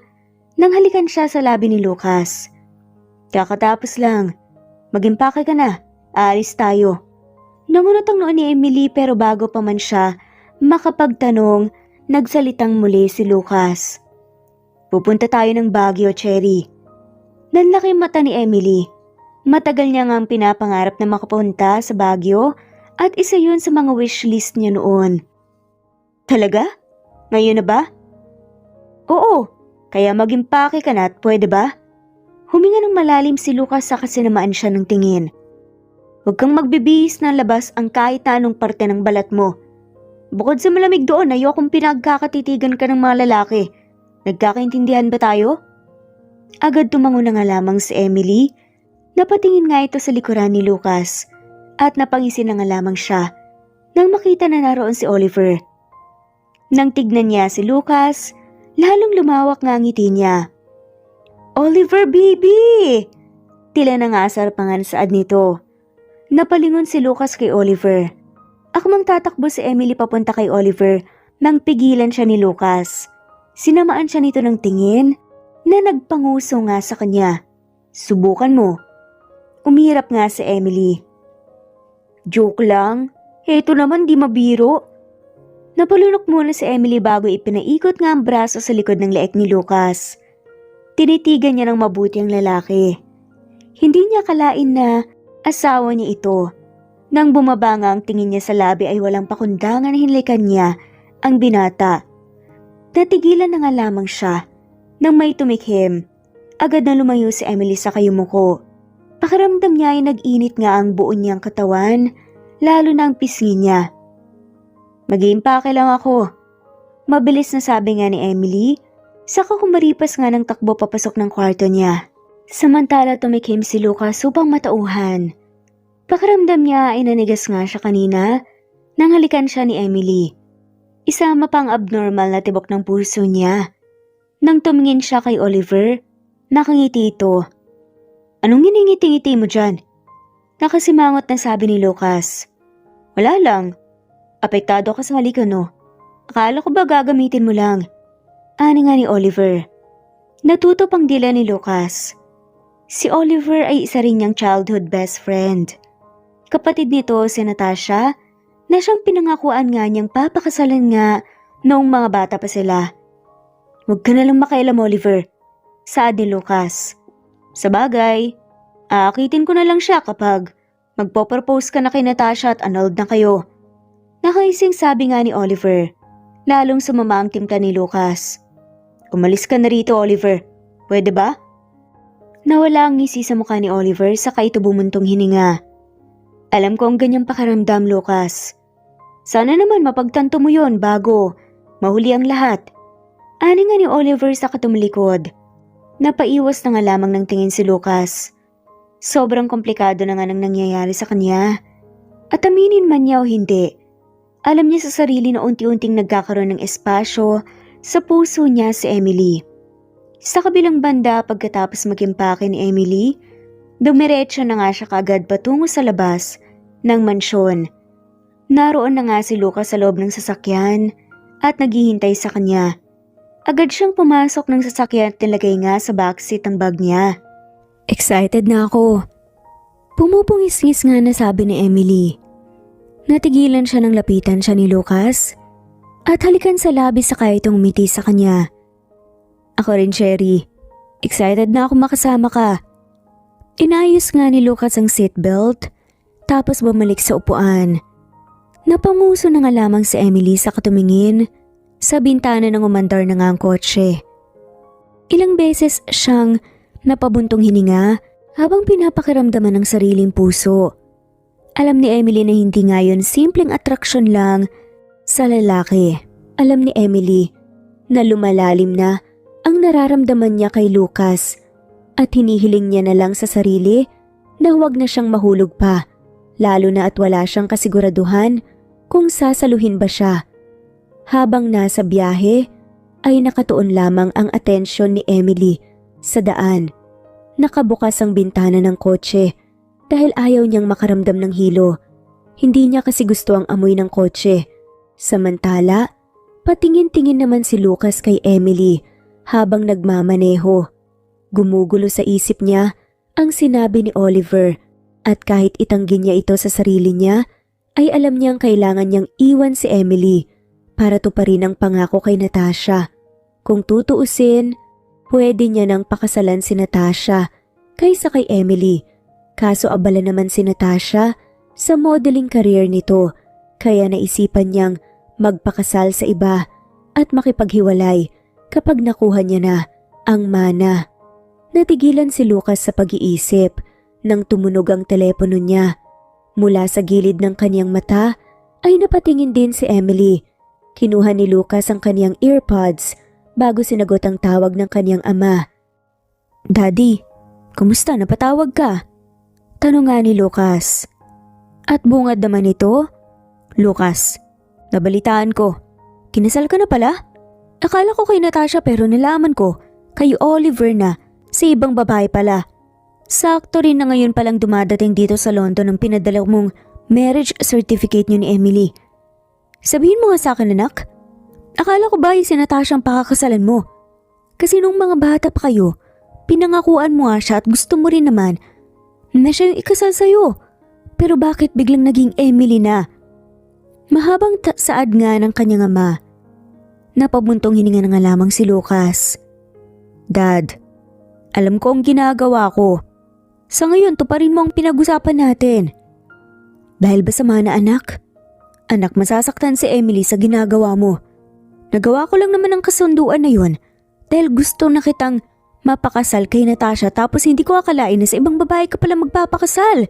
nang halikan siya sa labi ni Lucas. Kakatapos lang. Mag-impake ka na. Aalis tayo. Nangunot ang noon ni Emily pero bago pa man siya makapagtanong, nagsalitang muli si Lucas. Pupunta tayo ng Baguio, Cherry. Nanlaki mata ni Emily. Matagal niya ngang pinapangarap na makapunta sa Baguio at isa yun sa mga wishlist niya noon. Talaga? Ngayon na ba? Oo, kaya mag-impake ka na at pwede ba? Huminga ng malalim si Lucas sa kasinamaan siya ng tingin. Huwag kang magbibihis ng labas ang kahit na anong parte ng balat mo. Bukod sa malamig doon, ayokong pinagkakatitigan ka ng mga lalaki. Nagkakaintindihan ba tayo? Agad tumango na nga lamang si Emily. Napatingin nga ito sa likuran ni Lucas at napangisi na nga lamang siya nang makita na naroon si Oliver. Nang tignan niya si Lucas, lalong lumawak nga ang ngiti niya. Oliver, baby! Tila nangasar pa nga saad nito. Napalingon si Lucas kay Oliver. Akmang tatakbo si Emily papunta kay Oliver nang pigilan siya ni Lucas. Sinamaan siya nito ng tingin na nagpanguso nga sa kanya. Subukan mo. Umirap nga si Emily. Joke lang. Heto naman di mabiro. Napalunok muna si Emily bago ipinaikot nga ang braso sa likod ng leeg ni Lucas. Tinitigan niya ng mabuti ang lalaki. Hindi niya kalain na asawa niya ito. Nang bumaba nga ang tingin niya sa labi ay walang pakundangan na hinlikan niya ang binata. Natigilan na nga lamang siya. Nang may tumikhim, agad na lumayo si Emily sa kayumuko. Pakiramdam niya ay nag-init nga ang buo niyang katawan, lalo na ang pisngi niya. Mag-iimpake lang ako. Mabilis na sabi nga ni Emily, saka kumaripas nga ng takbo papasok ng kwarto niya. Samantala tumikhim si Lucas upang matauhan. Pakiramdam niya ay nanigas nga siya kanina nang halikan siya ni Emily. Isama pang abnormal na tibok ng puso niya. Nang tumingin siya kay Oliver, nakangiti ito. Anong giningiti-ngiti mo dyan? Nakasimangot na sabi ni Lucas. Wala lang. Apektado ka sa halikan no. Akala ko ba gagamitin mo lang? Ani nga ni Oliver. Natuto pang dila ni Lucas. Si Oliver ay isa rin niyang childhood best friend. Kapatid nito si Natasha na siyang pinangakuan nga niyang papakasalan nga noong mga bata pa sila. Huwag ka na lang makailam, Oliver, saad ni Lucas. Sabagay, aakitin ko na lang siya kapag magpo-propose ka na kay Natasha at annulled na kayo. Nakaising sabi nga ni Oliver, lalong sumama ang timpla ni Lucas. Umalis ka na rito, Oliver. Pwede ba? Nawala ang ngisi sa mukha ni Oliver saka ito bumuntong hininga. Alam ko ang ganyang pakaramdam, Lucas. Sana naman mapagtanto mo yon bago mahuli ang lahat. Ani nga ni Oliver sa katumalikod. Napaiwas na nga lamang ng tingin si Lucas. Sobrang komplikado na nga nang nangyayari sa kanya. At aminin man niya o hindi, alam niya sa sarili na unti-unting nagkakaroon ng espasyo sa puso niya si Emily. Sa kabilang banda pagkatapos mag-impake ni Emily, dumiretso na nga siya kaagad patungo sa labas ng mansyon. Naroon na nga si Lucas sa loob ng sasakyan at naghihintay sa kanya. Agad siyang pumasok ng sasakyan at nilagay nga sa backseat ang bag niya. Excited na ako. Pumupungis-ngis nga na sabi ni Emily. Natigilan siya nang lapitan siya ni Lucas at halikan sa labi saka itong umiti sa kanya. Ako rin, Cherry. Excited na ako makasama ka. Inayos nga ni Lucas ang seatbelt tapos bumalik sa upuan. Napanguso na nga lamang si Emily sa katumingin sa bintana ng umandar na nga ang kotse. Ilang beses siyang napabuntong hininga habang pinapakiramdaman ng sariling puso. Alam ni Emily na hindi nga yun simpleng atraksyon lang sa lalaki. Alam ni Emily na lumalalim na ang nararamdaman niya kay Lucas at hinihiling niya na lang sa sarili na huwag na siyang mahulog pa, lalo na at wala siyang kasiguraduhan kung sasaluhin ba siya. Habang nasa biyahe, ay nakatuon lamang ang atensyon ni Emily sa daan. Nakabukas ang bintana ng kotse dahil ayaw niyang makaramdam ng hilo. Hindi niya kasi gusto ang amoy ng kotse. Samantala, patingin-tingin naman si Lucas kay Emily habang nagmamaneho. Gumugulo sa isip niya ang sinabi ni Oliver at kahit itanggi niya ito sa sarili niya, ay alam niyang kailangan niyang iwan si Emily para tuparin ang pangako kay Natasha. Kung tutuusin, pwede niya nang pakasalan si Natasha kaysa kay Emily. Kaso abala naman si Natasha sa modeling career nito, kaya naisipan niyang magpakasal sa iba at makipaghiwalay kapag nakuha niya na ang mana. Natigilan si Lucas sa pag-iisip nang tumunog ang telepono niya. Mula sa gilid ng kaniyang mata ay napatingin din si Emily. Kinuha ni Lucas ang kaniyang earpods bago sinagot ang tawag ng kaniyang ama. "Daddy, kumusta? Napatawag ka?" Tanong nga ni Lucas. At bungad naman ito, "Lucas, nabalitaan ko. Kinasal ka na pala? Akala ko kay Natasha pero nalaman ko kay Oliver na, sa ibang babae pala. Sakto rin na ngayon palang dumadating dito sa London ang pinadala mong marriage certificate niyo ni Emily. Sabihin mo nga sa akin, anak. Akala ko ba yung si Natasha ang pakakasalan mo? Kasi nung mga bata pa kayo, pinangakuan mo nga siya at gusto mo rin naman na siya yung ikasal sa'yo. Pero bakit biglang naging Emily na?" Mahabang saad nga ng kanyang ama. Napabuntong hininga na nga lamang si Lucas. "Dad, alam ko ang ginagawa ko. Sa ngayon, tuparin mo ang pinag-usapan natin." "Dahil ba sama na anak? Anak, masasaktan si Emily sa ginagawa mo. Nagawa ko lang naman ang kasunduan na yun dahil gusto na kitang mapakasal kay Natasha tapos hindi ko akalain na sa ibang babae ka pala magpapakasal.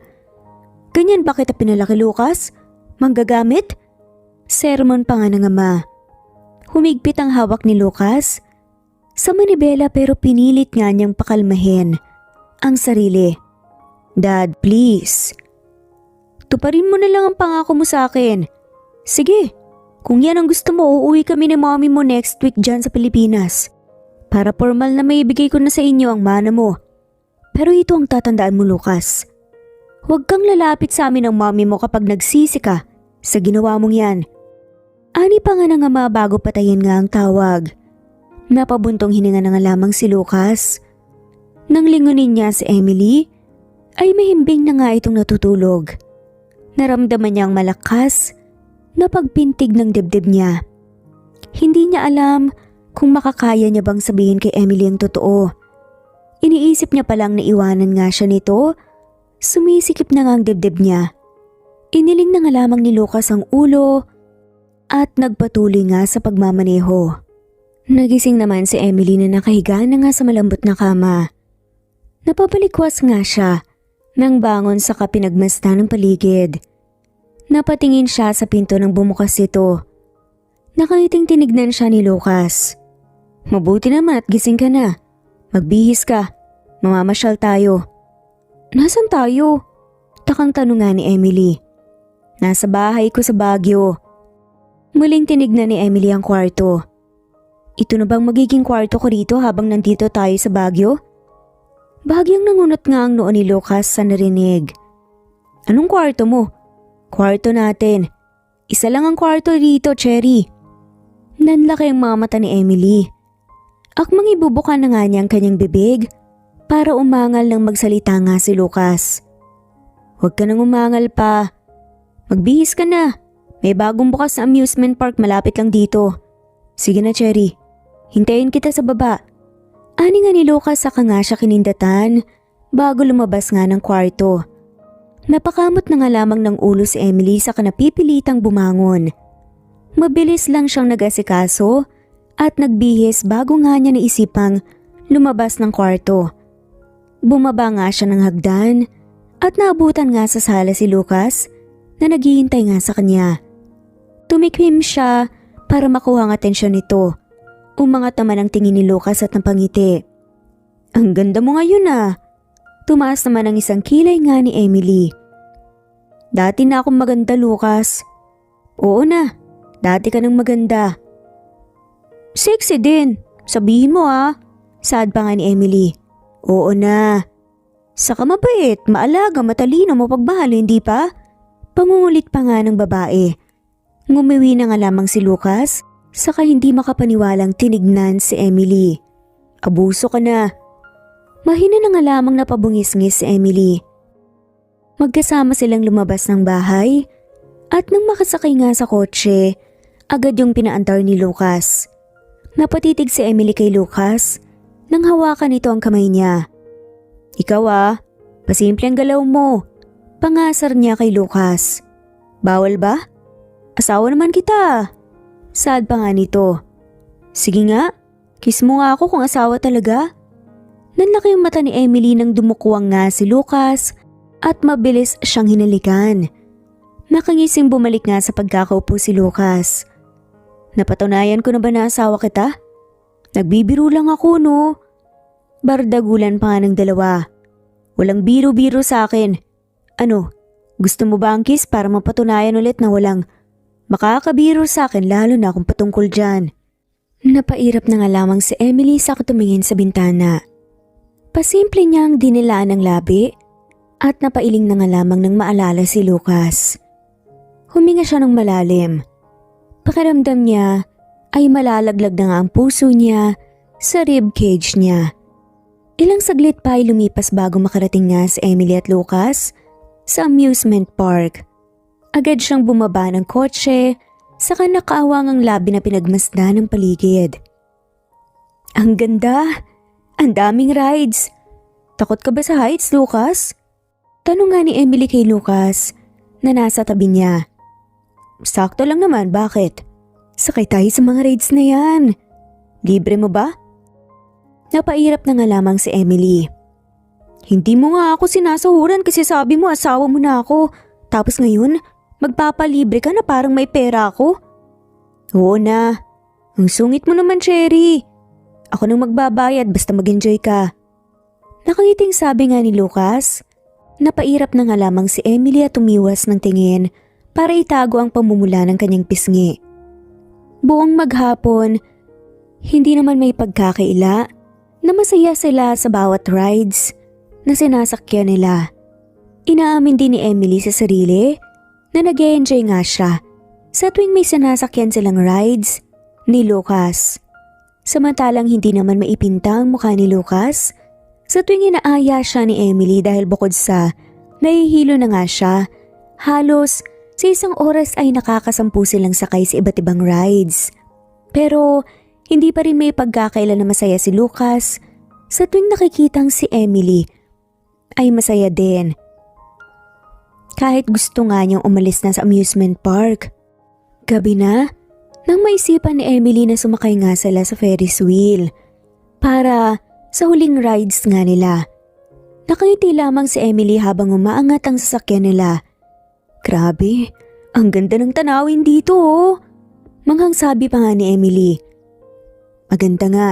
Ganyan ba kita pinalaki, Lucas? Manggagamit?" Sermon pa nga ng ama. Humigpit ang hawak ni Lucas sa manibela pero pinilit nga niyang pakalmahin ang sarili. "Dad, please. Tuparin mo na lang ang pangako mo sa akin. Sige, kung yan ang gusto mo, uuwi kami ni mommy mo next week dyan sa Pilipinas. Para formal na maibigay ko na sa inyo ang mana mo. Pero ito ang tatandaan mo, Lucas. Huwag kang lalapit sa amin ng mommy mo kapag nagsisi ka sa ginawa mong yan." Ani pa nga ng ama bago patayin nga ang tawag. Napabuntong hininga na nga lamang si Lucas. Nang lingunin niya si Emily, ay mahimbing na nga itong natutulog. Naramdaman niyang malakas na pagpintig ng dibdib niya. Hindi niya alam kung makakaya niya bang sabihin kay Emily ang totoo. Iniisip niya palang na iwanan nga siya nito, sumisikip na nga ang dibdib niya. Iniling na nga lamang ni Lucas ang ulo at nagpatuloy nga sa pagmamaneho. Nagising naman si Emily na nakahiga na nga sa malambot na kama. Napapalikwas nga siya nang bangon sa kapinagmasdan ng paligid. Napatingin siya sa pinto nang bumukas ito. Nakangiting tinignan siya ni Lucas. "Mabuti naman at gising ka na. Magbihis ka. Mamamasyal tayo." "Nasaan tayo?" Takang tanong nga ni Emily. "Nasa bahay ko sa Baguio." Muling tinignan ni Emily ang kwarto. "Ito na bang magiging kwarto ko rito habang nandito tayo sa Baguio?" Bahagyang nangunot nga ang noo ni Lucas sa narinig. "Anong kwarto mo?" "Kwarto natin. Isa lang ang kwarto rito, Cherry." Nanlaki ang mga mata ni Emily. Akmang ibubuka na nga niya ang kanyang bibig para umangal nang magsalita nga si Lucas. "Huwag ka nang umangal pa. Magbihis ka na. May bagong bukas na amusement park malapit lang dito. Sige na, Cherry. Hintayin kita sa baba." Ani nga ni Lucas saka nga siya kinindatan bago lumabas nga ng kwarto. Napakamot na nga lamang ng ulo si Emily saka napipilitang bumangon. Mabilis lang siyang nag-asikaso at nagbihis bago nga niya naisipang lumabas ng kwarto. Bumaba nga siya ng hagdan at naabutan nga sa sala si Lucas na naghihintay nga sa kanya. Tumikhim siya para makuha ang atensyon nito. Umangat naman ang tingin ni Lucas at napangiti. "Ang ganda mo ngayon ah." Tumaas naman ang isang kilay nga ni Emily. "Dati na akong maganda, Lucas." "Oo na, dati ka nang maganda. Sexy din. Sabihin mo Saad pa nga ni Emily. Oo na. Saka mabait, maalaga, matalino, mapagmahal, hindi pa? Pangungulit pa nga ng babae. Ngumiwi na nga lamang si Lucas, saka hindi makapaniwalang tinignan si Emily. Abuso ka na. Mahina na nga lamang napabungis-ngis si Emily. Magkasama silang lumabas ng bahay at nang makasakay nga sa kotse, agad yung pinaantar ni Lucas. Napatitig si Emily kay Lucas nang hawakan nito ang kamay niya. Ikaw pasimple ang galaw mo. Pangasar niya kay Lucas. Bawal ba? Asawa naman kita. Saad pa nga nito. Sige nga, kiss mo nga ako kung asawa talaga. Nanlaki yung mata ni Emily nang dumukwang nga si Lucas at mabilis siyang hinalikan. Nakangising bumalik nga sa pagkakaupo si Lucas. Napatunayan ko na ba na asawa kita? Nagbibiro lang ako no. Bardagulan pa nga ng dalawa. Walang biro-biro sa akin. Ano, gusto mo ba ang kiss para mapatunayan ulit na walang makakabiro sa akin lalo na kung patungkol dyan? Napairap na nga lamang si Emily sa tumingin sa bintana. Pasimple niyang dinilaan ng labi at napailing na nga lamang nang maalala si Lucas. Huminga siya ng malalim. Pakiramdam niya ay malalaglag na nga ang puso niya sa rib cage niya. Ilang saglit pa ay lumipas bago makarating nga si Emily at Lucas sa amusement park. Agad siyang bumaba ng kotse saka nakaawang ang labi na pinagmasdan ng paligid. Ang ganda! Ang daming rides! Takot ka ba sa heights, Lucas? Tanong nga ni Emily kay Lucas na nasa tabi niya. Sakto lang naman, bakit? Sakay tayo sa mga rides na yan. Libre mo ba? Napairap na nga lamang si Emily. Hindi mo nga ako sinasahuran kasi sabi mo asawa mo na ako. Tapos ngayon, magpapalibre ka na parang may pera ako. Oo na. Ang sungit mo naman, Cherry. Ako nang magbabayad basta mag-enjoy ka. Nakangiting sabi nga ni Lucas. Napairap na nga lamang si Emily at umiwas ng tingin para itago ang pamumula ng kanyang pisngi. Buong maghapon, hindi naman may pagkakaila na masaya sila sa bawat rides na sinasakyan nila. Inaamin din ni Emily sa sarili na nag-e-enjoy nga siya sa tuwing may sinasakyan silang rides ni Lucas. Samantalang hindi naman maipinta ang mukha ni Lucas sa tuwing inaaya siya ni Emily dahil bukod sa nahihilo na nga siya, halos sa isang oras ay nakakasampu silang sakay sa iba't ibang rides. Pero hindi pa rin may pagkakaila na masaya si Lucas sa tuwing nakikitang si Emily ay masaya din. Kahit gusto nga niyang umalis na sa amusement park. Gabi na, nang maisipan ni Emily na sumakay nga sila sa Ferris wheel para sa huling rides nga nila. Nakangiti lamang si Emily habang umaangat ang sasakyan nila. Grabe, ang ganda ng tanawin dito Manghang sabi pa nga ni Emily. Maganda nga.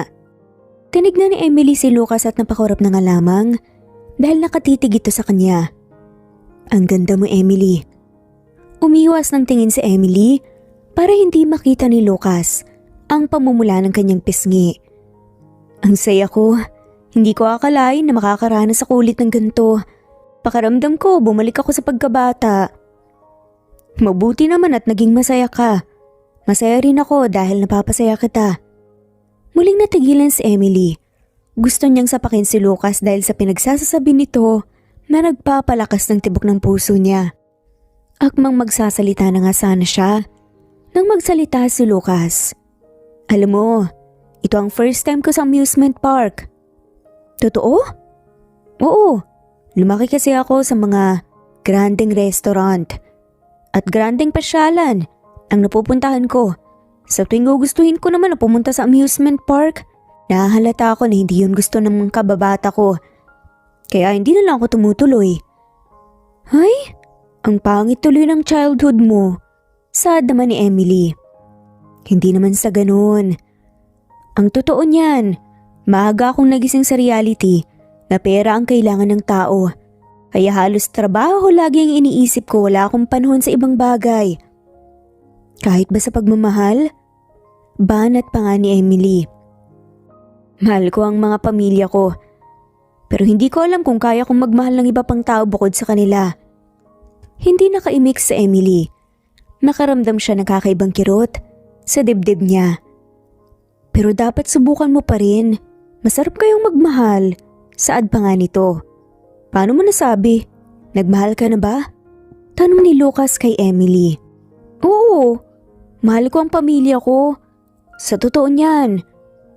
Tinignan ni Emily si Lucas at napakurap na nga lamang dahil nakatitig ito sa kanya. Ang ganda mo, Emily. Umiwas ng tingin si Emily para hindi makita ni Lucas ang pamumula ng kanyang pisngi. Ang saya ko. Hindi ko akalain na makakaranas sa kulit ng ganito. Pakiramdam ko bumalik ako sa pagkabata. Mabuti naman at naging masaya ka. Masaya rin ako dahil napapasaya kita. Muling natigilan si Emily. Gusto niyang sapakin si Lucas dahil sa pinagsasasabi nito na nagpapalakas ng tibok ng puso niya. Akmang magsasalita na nga sana siya nang magsalita si Lucas. Alam mo, ito ang first time ko sa amusement park. Totoo? Oo, lumaki kasi ako sa mga grandeng restaurant at grandeng pasyalan ang napupuntahan ko. Sa tuwing gugustuhin ko naman na pumunta sa amusement park, nahahalata ako na hindi yun gusto ng kababata ko. Kaya hindi na lang ako tumutuloy. Ay, ang pangit tuloy ng childhood mo. Sad naman ni Emily. Hindi naman sa ganun. Ang totoo niyan, maaga akong nagising sa reality na pera ang kailangan ng tao. Kaya halos trabaho lagi ang iniisip ko, wala akong panahon sa ibang bagay. Kahit ba sa pagmamahal? banat pa nga ni Emily. Mahal ko ang mga pamilya ko, pero hindi ko alam kung kaya kong magmahal ng iba pang tao bukod sa kanila. Hindi nakaimik sa Emily. Nakaramdam siya ng kakaibang kirot sa dibdib niya. Pero dapat subukan mo pa rin. Masarap kayong magmahal. Saad pa nga nito. Paano mo nasabi? Nagmahal ka na ba? Tanong ni Lucas kay Emily. Oo, mahal ko ang pamilya ko. Sa totoo niyan.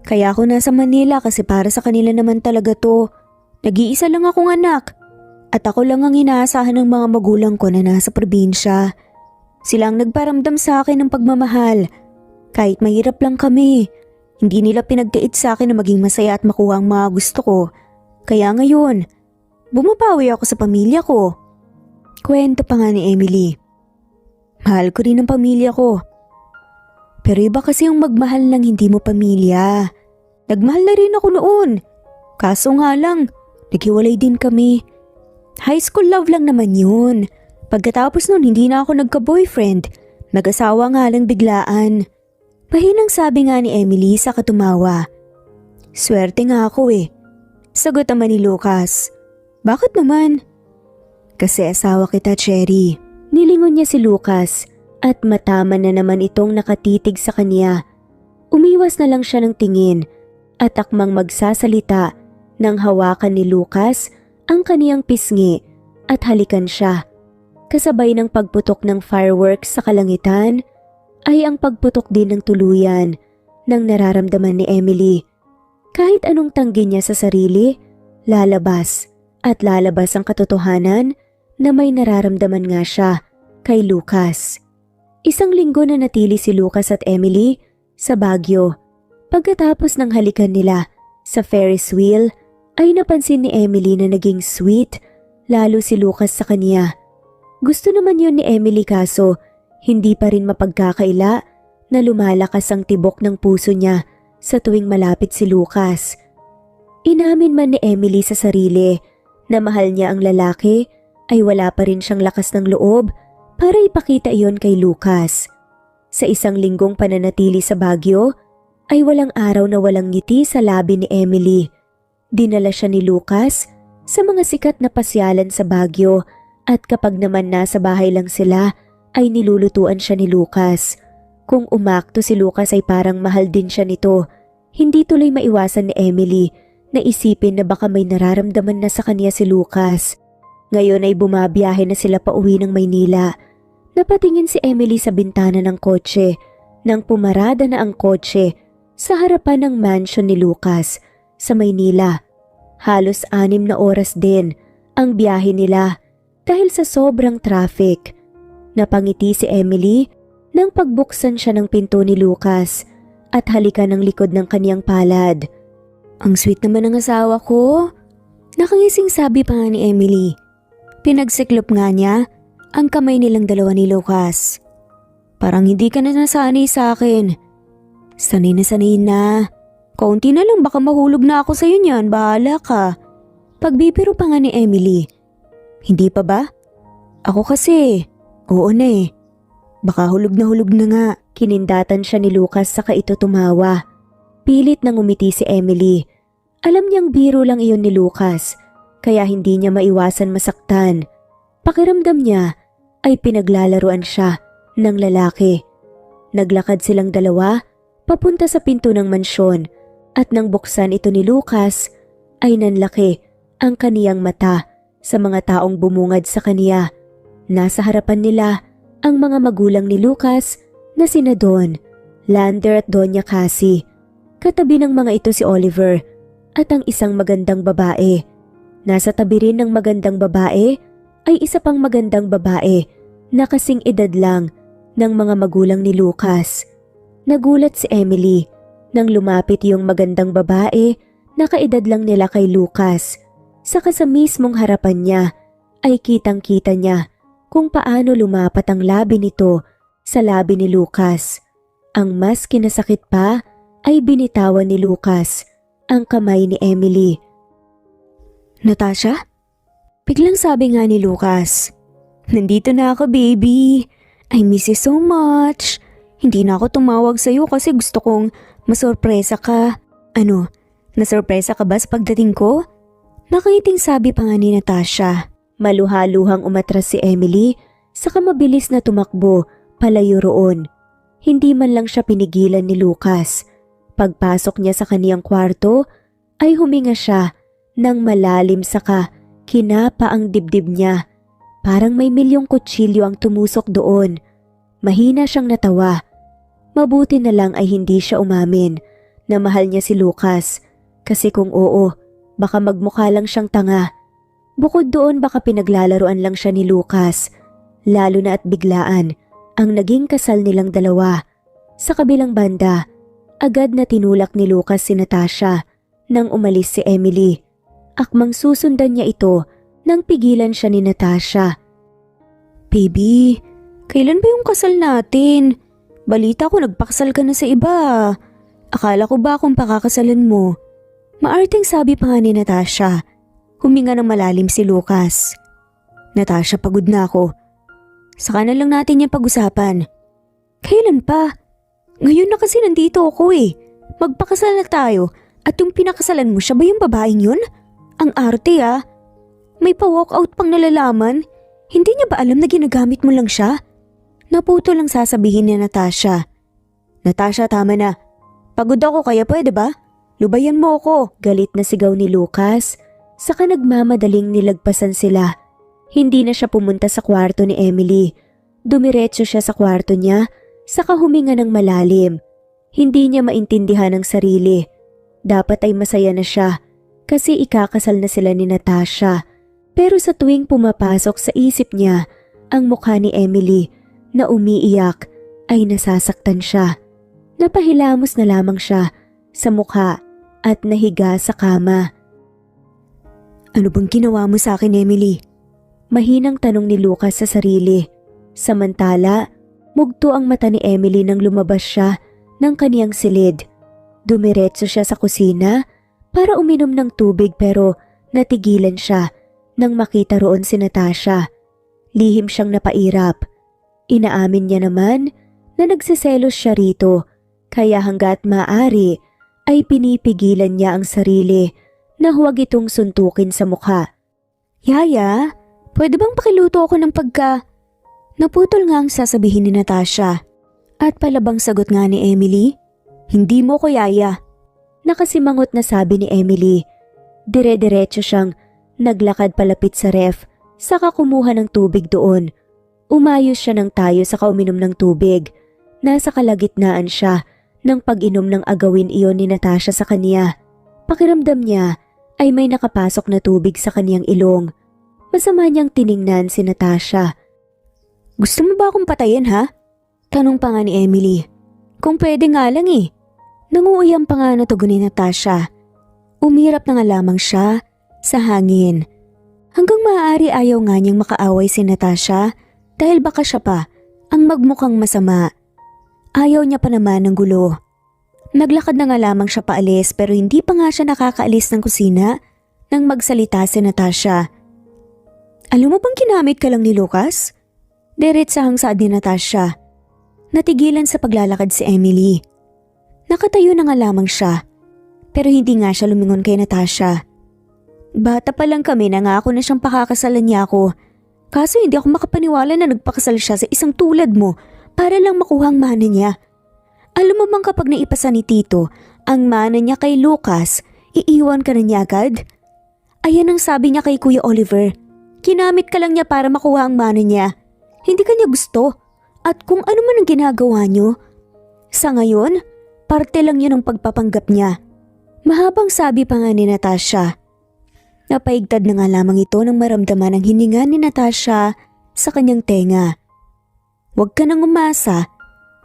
Kaya ako nasa Manila kasi para sa kanila naman talaga to. Nag-iisa lang akong anak. At ako lang ang inaasahan ng mga magulang ko na nasa probinsya. Sila ang nagparamdam sa akin ng pagmamahal. Kahit mahirap lang kami. Hindi nila pinagkait sa akin na maging masaya at makuha ang mga gusto ko. Kaya ngayon, bumabawi ako sa pamilya ko. Kwento pa nga ni Emily. Mahal ko rin ang pamilya ko. Pero iba kasi yung magmahal ng hindi mo pamilya. Nagmahal na rin ako noon. Kaso nga lang, naghiwalay din kami. High school love lang naman yun. Pagkatapos nun hindi na ako nagka-boyfriend. Nag-asawa nga lang biglaan. Pahinang sabi nga ni Emily sa katumawa. Swerte nga ako eh. Sagot naman ni Lucas. Bakit naman? Kasi asawa kita, Cherry. Nilingon niya si Lucas at matama na naman itong nakatitig sa kanya. Umiwas na lang siya ng tingin at akmang magsasalita nang hawakan ni Lucas ang kaniyang pisngi at halikan siya. Kasabay ng pagputok ng fireworks sa kalangitan ay ang pagputok din ng tuluyan ng nararamdaman ni Emily. Kahit anong tanggi niya sa sarili, lalabas at lalabas ang katotohanan na may nararamdaman nga siya kay Lucas. Isang linggo na natili si Lucas at Emily sa Baguio. Pagkatapos ng halikan nila sa Ferris wheel ay napansin ni Emily na naging sweet lalo si Lucas sa kanya. Gusto naman yun ni Emily kaso hindi pa rin mapagkakaila na lumalakas ang tibok ng puso niya sa tuwing malapit si Lucas. Inamin man ni Emily sa sarili na mahal niya ang lalaki ay wala pa rin siyang lakas ng loob para ipakita iyon kay Lucas. Sa isang linggong pananatili sa Baguio ay walang araw na walang ngiti sa labi ni Emily. Dinala siya ni Lucas sa mga sikat na pasyalan sa Baguio at kapag naman nasa bahay lang sila ay nilulutuan siya ni Lucas. Kung umakto si Lucas ay parang mahal din siya nito. Hindi tuloy maiwasan ni Emily na isipin na baka may nararamdaman na sa kanya si Lucas. Ngayon ay bumabiyahe na sila pauwi ng Maynila. Napatingin si Emily sa bintana ng kotse nang pumarada na ang kotse sa harapan ng mansion ni Lucas sa Maynila. Halos 6 na oras din ang biyahe nila dahil sa sobrang traffic. Napangiti si Emily nang pagbuksan siya ng pinto ni Lucas at halikan ng likod ng kaniyang palad. Ang sweet naman ng asawa ko. Nakangising sabi pa nga ni Emily. Pinagsiklop nga niya ang kamay nilang dalawa ni Lucas. Parang hindi ka na nasanay sa akin. Sanay na. Kaunti na lang baka mahulog na ako sa'yo niyan, bahala ka. Pagbibiro pa nga ni Emily. Hindi pa ba? Ako kasi, oo na eh. Baka hulog na nga. Kinindatan siya ni Lucas saka ito tumawa. Pilit nang umiti si Emily. Alam niyang biro lang iyon ni Lucas, kaya hindi niya maiwasan masaktan. Pakiramdam niya ay pinaglalaruan siya ng lalaki. Naglakad silang dalawa papunta sa pinto ng mansyon at nang buksan ito ni Lucas ay nanlaki ang kaniyang mata sa mga taong bumungad sa kaniya. Nasa harapan nila ang mga magulang ni Lucas na sina Don, Lander at Doña Cassie. Katabi ng mga ito si Oliver at ang isang magandang babae. Nasa tabi rin ng magandang babae ay isa pang magandang babae na kasing edad lang ng mga magulang ni Lucas. Nagulat si Emily nang lumapit yung magandang babae na kaedad lang nila kay Lucas. Saka sa mismong harapan niya ay kitang-kita niya kung paano lumapat ang labi nito sa labi ni Lucas. Ang mas kinasakit pa ay binitawan ni Lucas ang kamay ni Emily. Natasha? Biglang sabi nga ni Lucas. Nandito na ako, baby. I miss you so much. Hindi na ako tumawag sa'yo kasi gusto kong masorpresa ka. Ano, nasorpresa ka ba sa pagdating ko? Nakangiting sabi pa nga ni Natasha. Maluha-luhang umatras si Emily, saka mabilis na tumakbo palayo roon. Hindi man lang siya pinigilan ni Lucas. Pagpasok niya sa kaniyang kwarto ay huminga siya ng malalim saka kinapa ang dibdib niya. Parang may milyong kutsilyo ang tumusok doon. Mahina siyang natawa. Mabuti na lang ay hindi siya umamin na mahal niya si Lucas. Kasi kung oo, baka magmukha lang siyang tanga. Bukod doon baka pinaglalaruan lang siya ni Lucas. Lalo na at biglaan ang naging kasal nilang dalawa. Sa kabilang banda, agad na tinulak ni Lucas si Natasha nang umalis si Emily. Akmang susundan niya ito nang pigilan siya ni Natasha. Baby, kailan ba yung kasal natin? Balita ko nagpakasal ka na sa iba. Akala ko ba akong pakakasalan mo? Maarting sabi pa nga ni Natasha. Huminga ng malalim si Lucas. Natasha, pagod na ako. Saka na lang natin yung pag-usapan. Kailan pa? Ngayon na kasi nandito ako eh. Magpakasal na tayo at yung pinakasalan mo siya ba yung babaeng yun? Ang arte ah. May pa-walkout pang nalalaman. Hindi niya ba alam na ginagamit mo lang siya? Naputo lang sasabihin ni Natasha. Natasha, tama na. Pagod ako kaya pwede ba? Lubayan mo ako. Galit na sigaw ni Lucas. Saka nagmamadaling nilagpasan sila. Hindi na siya pumunta sa kwarto ni Emily. Dumiretso siya sa kwarto niya, saka huminga ng malalim. Hindi niya maintindihan ang sarili. Dapat ay masaya na siya kasi ikakasal na sila ni Natasha. Pero sa tuwing pumapasok sa isip niya ang mukha ni Emily na umiiyak ay nasasaktan siya. Napahilamos na lamang siya sa mukha at nahiga sa kama. Ano bang ginawa mo sa akin, Emily? Mahinang tanong ni Lucas sa sarili. Samantala, mugto ang mata ni Emily nang lumabas siya ng kaniyang silid. Dumiretso siya sa kusina para uminom ng tubig pero natigilan siya nang makita roon si Natasha. Lihim siyang napairap. Inaamin niya naman na nagsiselos siya rito kaya hanggat maaari ay pinipigilan niya ang sarili na huwag itong suntukin sa mukha. Yaya, pwede bang pakiluto ako ng pagka... Naputol nga ang sasabihin ni Natasha. At palabang sagot nga ni Emily, hindi mo ko yaya. Nakasimangot na sabi ni Emily. Dire-diretso siyang naglakad palapit sa ref, saka kumuha ng tubig doon. Umayos siya ng tayo saka uminom ng tubig. Nasa kalagitnaan siya ng pag-inom ng agawin iyon ni Natasha sa kanya. Pakiramdam niya ay may nakapasok na tubig sa kaniyang ilong. Masama niyang tiningnan si Natasha. Gusto mo ba akong patayin ha? Tanong pa nga ni Emily. Kung pwede nga lang eh. Nanguuyam pa nga na tugon ni Natasha. Umirap na nga lamang siya sa hangin. Hanggang maaari ayaw nga niyang makaaway si Natasha dahil baka siya pa ang magmukhang masama. Ayaw niya pa naman ng gulo. Naglakad na nga lamang siya paalis pero hindi pa nga siya nakakaalis ng kusina nang magsalita si Natasha. Alam mo bang ginamit ka lang ni Lucas? Diretsahang saad ni Natasha. Natigilan sa paglalakad si Emily. Nakatayo na nga lamang siya pero hindi nga siya lumingon kay Natasha. Bata pa lang kami nangako na siyang pakakasalan niya ako. Kaso hindi ako makapaniwala na nagpakasal siya sa isang tulad mo para lang makuha ang mana niya. Alam mo bang kapag naipasa ni Tito ang mana niya kay Lucas, iiwan ka na niya agad? Ayan ang sabi niya kay Kuya Oliver. Kinamit ka lang niya para makuha ang mana niya. Hindi ka niya gusto. At kung ano man ang ginagawa niyo, sa ngayon, parte lang yun ng pagpapanggap niya. Mahabang sabi pa nga ni Natasha. Napaigtad na nga lamang ito nang maramdaman ang hininga ni Natasha sa kanyang tenga. Huwag ka nang umasa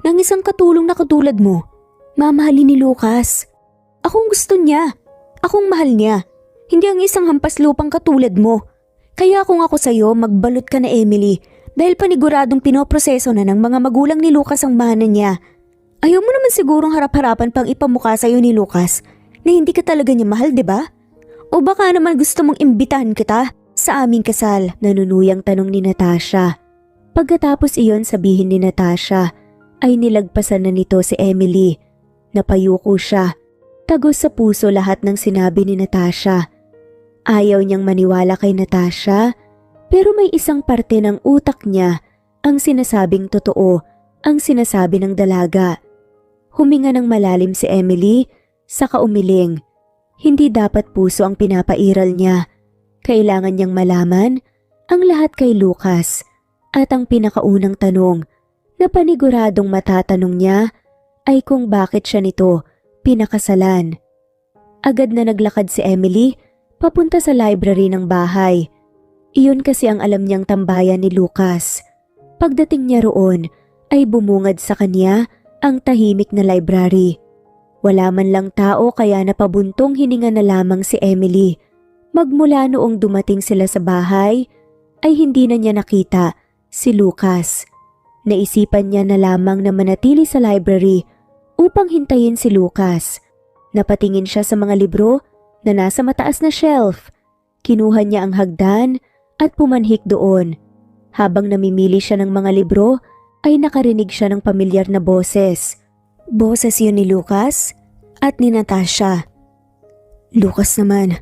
ng isang katulong na katulad mo. Mamahalin ni Lucas. Akong gusto niya. Akong mahal niya. Hindi ang isang hampas lupang katulad mo. Kaya kung ako sa'yo, magbalot ka na Emily dahil paniguradong pinoproseso na ng mga magulang ni Lucas ang mana niya. Ayaw mo naman sigurong harap-harapan pang ipamukha sa'yo ni Lucas na hindi ka talaga niya mahal, di ba? O baka naman gusto mong imbitahan kita sa aming kasal? Nanunuyang tanong ni Natasha. Pagkatapos iyon sabihin ni Natasha ay nilagpasan na nito si Emily. Napayuko siya. Tagos sa puso lahat ng sinabi ni Natasha. Ayaw niyang maniwala kay Natasha, pero may isang parte ng utak niya ang sinasabing totoo, ang sinasabi ng dalaga. Huminga ng malalim si Emily, saka umiling. Hindi dapat puso ang pinapairal niya. Kailangan niyang malaman ang lahat kay Lucas. At ang pinakaunang tanong na paniguradong matatanong niya ay kung bakit siya nito pinakasalan. Agad na naglakad si Emily papunta sa library ng bahay. Iyon kasi ang alam niyang tambayan ni Lucas. Pagdating niya roon ay bumungad sa kanya ang tahimik na library. Wala man lang tao kaya napabuntong hininga na lamang si Emily. Magmula noong dumating sila sa bahay ay hindi na niya nakita si Lucas. Naisipan niya na lamang na manatili sa library upang hintayin si Lucas. Napatingin siya sa mga libro na nasa mataas na shelf. Kinuha niya ang hagdan at pumanhik doon. Habang namimili siya ng mga libro ay nakarinig siya ng pamilyar na boses. Boses yun ni Lucas at ni Natasha. Lucas naman,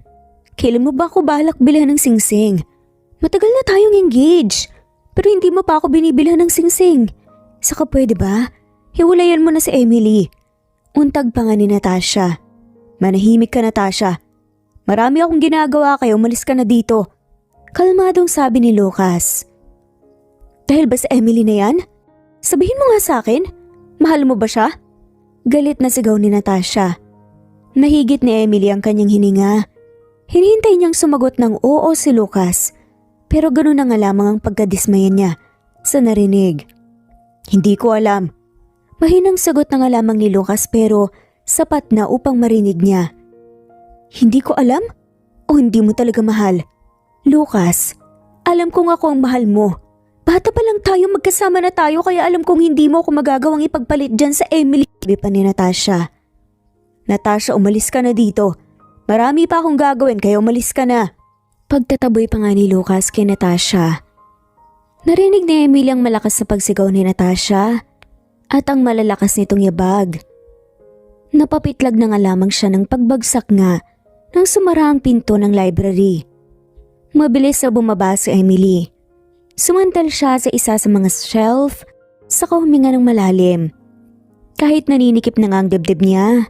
kailan mo ba ako balak bilhan ng singsing? Matagal na tayong engaged. Pero hindi mo pa ako binibilhan ng singsing. Saka pwede ba? Hiwalayan mo na si Emily. Untag pa nga ni Natasha. Manahimik ka, Natasha. Marami akong ginagawa kaya umalis ka na dito. Kalmadong sabi ni Lucas. Dahil ba sa Emily na yan? Sabihin mo nga sa akin. Mahal mo ba siya? Galit na sigaw ni Natasha. Nahigit ni Emily ang kanyang hininga. Hinihintay niyang sumagot ng oo si Lucas. Pero gano'n na nga lamang ang pagkadismaya niya sa narinig. Hindi ko alam. Mahinang sagot na nga lamang ni Lucas pero sapat na upang marinig niya. Hindi ko alam? O hindi mo talaga mahal? Lucas, alam kong ako ang mahal mo. Bata pa lang tayo, magkasama na tayo kaya alam kong hindi mo ako magagawang ipagpalit dyan sa Emily. Sabi pa ni Natasha. Natasha, umalis ka na dito. Marami pa akong gagawin kaya umalis ka na. Pagtataboy pa nga ni Lucas kay Natasha. Narinig ni Emily ang malakas na pagsigaw ni Natasha at ang malalakas nitong yabag. Napapitlag na nga lamang siya ng pagbagsak nga nang sumara ang pinto ng library. Mabilis na bumaba si Emily. Sumantal siya sa isa sa mga shelf saka huminga ng malalim. Kahit naninikip na nga ang dibdib niya,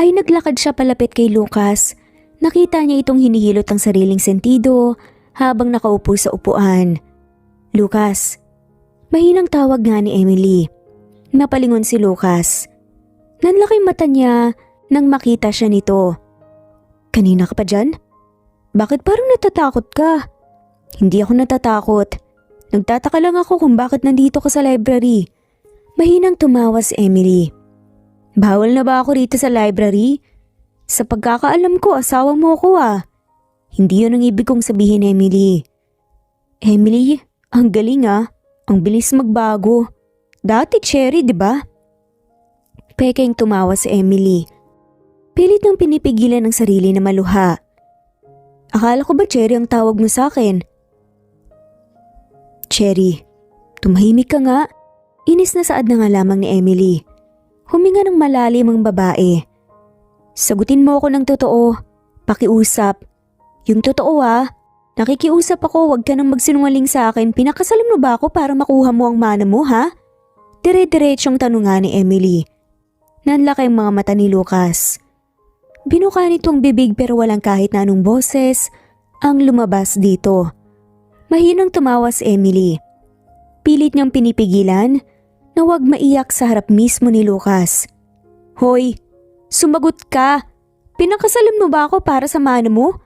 ay naglakad siya palapit kay Lucas. Nakita niya itong hinihilot ang sariling sentido habang nakaupo sa upuan. Lucas, mahinang tawag nga ni Emily. Napalingon si Lucas. Nanlaki mata niya nang makita siya nito. Kanina ka pa dyan? Bakit parang natatakot ka? Hindi ako natatakot. Nagtataka lang ako kung bakit nandito ka sa library. Mahinang tumawa si Emily. Bawal na ba ako rito sa library? Sa pagkakaalam ko, asawa mo ako ah. Hindi yun ang ibig kong sabihin, Emily. Emily, ang galing ah. Ang bilis magbago. Dati cherry, di ba? Pekeng tumawa si Emily. Pilit nang pinipigilan ng sarili na maluha. Akala ko ba cherry ang tawag mo sa akin? Cherry, tumahimik ka nga. Inis na saad na nga lamang ni Emily. Huminga ng malalim ang babae. Sagutin mo ako ng totoo. Pakiusap. Yung totoo ah. Nakikiusap ako, wag ka nang magsinungaling sa akin. Pinakasalan mo ba ako para makuha mo ang mana mo ha? Dire-diretsyong tanungan ni Emily. Nanlaki ang mga mata ni Lucas. Binuka nitong bibig pero walang kahit na anong boses ang lumabas dito. Mahinang tumawa si Emily. Pilit niyang pinipigilan na wag maiyak sa harap mismo ni Lucas. Hoy! Sumagot ka! Pinakasalan mo ba ako para sa mana mo?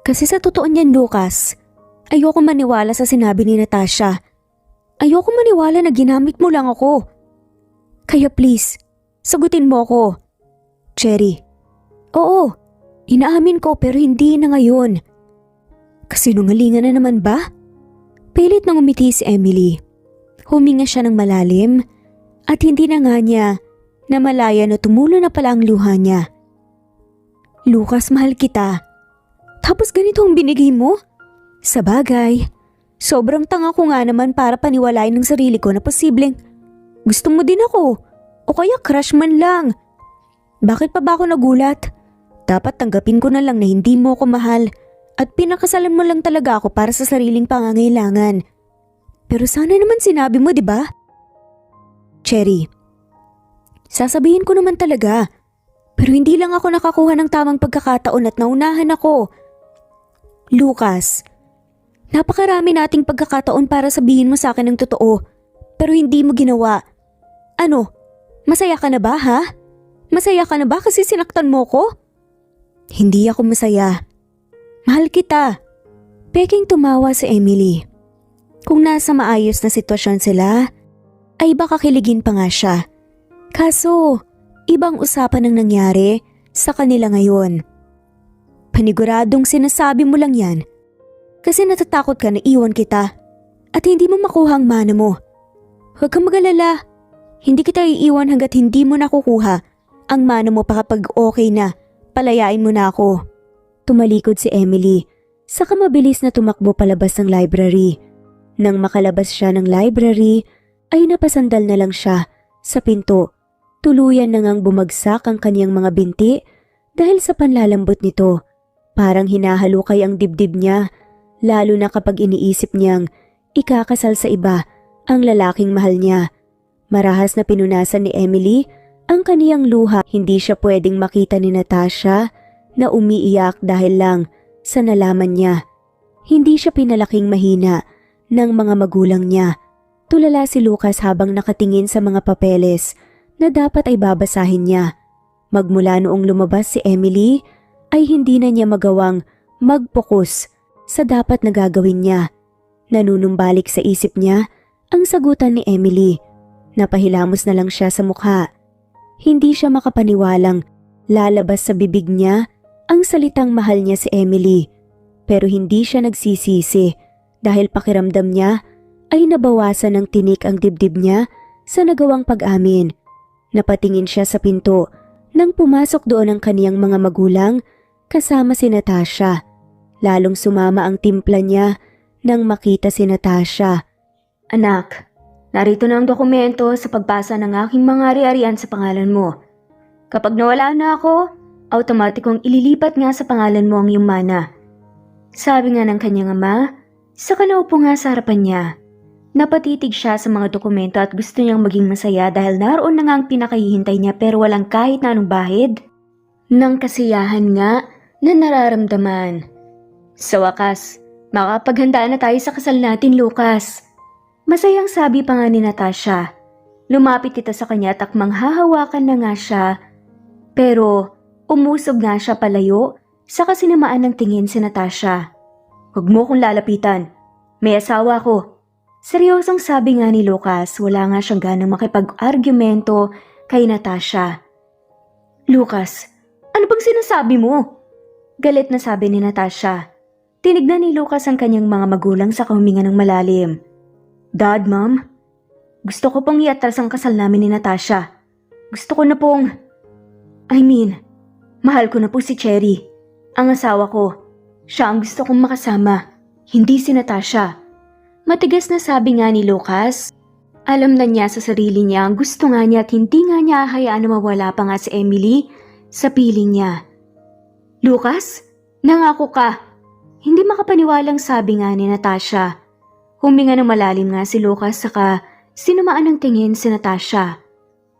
Kasi sa totoo niyan, Lucas, ayoko maniwala sa sinabi ni Natasha. Ayoko maniwala na ginamit mo lang ako. Kaya please, sagutin mo ako. Cherry, oo, inaamin ko pero hindi na ngayon. Kasinungalingan na naman ba? Pilit nang umiti si Emily. Huminga siya ng malalim at hindi na nga niya na malaya na tumulo na pala ang luha niya. Lucas, mahal kita. Tapos ganito ang binigay mo? Sa bagay, sobrang tanga ko nga naman para paniwalain ng sarili ko na posibleng Gusto mo din ako. O kaya crush man lang. Bakit pa ba ako nagulat? Dapat tanggapin ko na lang na hindi mo ako mahal at pinakasalan mo lang talaga ako para sa sariling pangangailangan. Pero sana naman sinabi mo, di ba? Cherry, sasabihin ko naman talaga. Pero hindi lang ako nakakuha ng tamang pagkakataon at naunahan ako. Lucas, napakarami nating pagkakataon para sabihin mo sa akin ng totoo. Pero hindi mo ginawa. Ano? Masaya ka na ba, ha? Masaya ka na ba kasi sinaktan mo ko? Hindi ako masaya. Mahal kita. Peking tumawa si Emily. Kung nasa maayos na sitwasyon sila, ay baka kiligin pa nga siya. Kaso, ibang usapan ang nangyari sa kanila ngayon. Paniguradong sinasabi mo lang yan kasi natatakot ka na iwan kita at hindi mo makuha ang mana mo. Huwag kang mag-alala. Hindi kita iiwan hanggat hindi mo nakukuha ang mana mo pa kapag okay na. Palayain mo na ako. Tumalikod si Emily, saka mabilis na tumakbo palabas ng library. Nang makalabas siya ng library, ay napasandal na lang siya sa pinto. Tuluyan na ngang bumagsak ang kaniyang mga binti dahil sa panlalambot nito. Parang hinahalukay ang dibdib niya, lalo na kapag iniisip niyang ikakasal sa iba ang lalaking mahal niya. Marahas na pinunasan ni Emily ang kaniyang luha. Hindi siya pwedeng makita ni Natasha na umiiyak dahil lang sa nalaman niya. Hindi siya pinalaking mahina ng mga magulang niya. Tulala si Lucas habang nakatingin sa mga papeles na dapat ay babasahin niya. Magmula noong lumabas si Emily ay hindi na niya magawang mag-focus sa dapat na gagawin niya. Nanunumbalik sa isip niya ang sagutan ni Emily. Napahilamos na lang siya sa mukha. Hindi siya makapaniwalang lalabas sa bibig niya ang salitang mahal niya si Emily. Pero hindi siya nagsisisi dahil pakiramdam niya ay nabawasan ng tinik ang dibdib niya sa nagawang pag-amin. Napatingin siya sa pinto nang pumasok doon ang kaniyang mga magulang kasama si Natasha. Lalong sumama ang timpla niya nang makita si Natasha. Anak, narito na ang dokumento sa pagbasa ng aking mga ari-arian sa pangalan mo. Kapag nawala na ako, automatikong ililipat nga sa pangalan mo ang iyong mana. Sabi nga ng kanyang ama, saka naupo nga sa harapan niya. Napatitig siya sa mga dokumento at gusto niyang maging masaya dahil naroon na nga ang pinakahihintay niya pero walang kahit na anong bahid ng kasiyahan nga na nararamdaman. Sa wakas, makapaghandaan na tayo sa kasal natin, Lucas. Masayang sabi pa nga ni Natasha. Lumapit ito sa kanya at akmang hahawakan na nga siya. Pero umusog nga siya palayo, saka sinamaan ng tingin si Natasha. Huwag mo kong lalapitan. May asawa ko. Seryosong sabi nga ni Lucas, wala nga siyang ganang makipag-argumento kay Natasha. Lucas, ano bang sinasabi mo? Galit na sabi ni Natasha. Tinignan ni Lucas ang kanyang mga magulang sa huminga ng malalim. Dad, Mom, gusto ko pong iatras ang kasal namin ni Natasha. Gusto ko na pong... mahal ko na po si Cherry. Ang asawa ko. Siya ang gusto kong makasama, hindi si Natasha. Matigas na sabi nga ni Lucas. Alam na niya sa sarili niya ang gusto nga niya at hindi nga niya hayaan na mawala pa nga si Emily sa piling niya. Lucas, nangako ka. Hindi makapaniwalang sabi nga ni Natasha. Huminga ng malalim nga si Lucas saka sinumaan ng tingin si Natasha.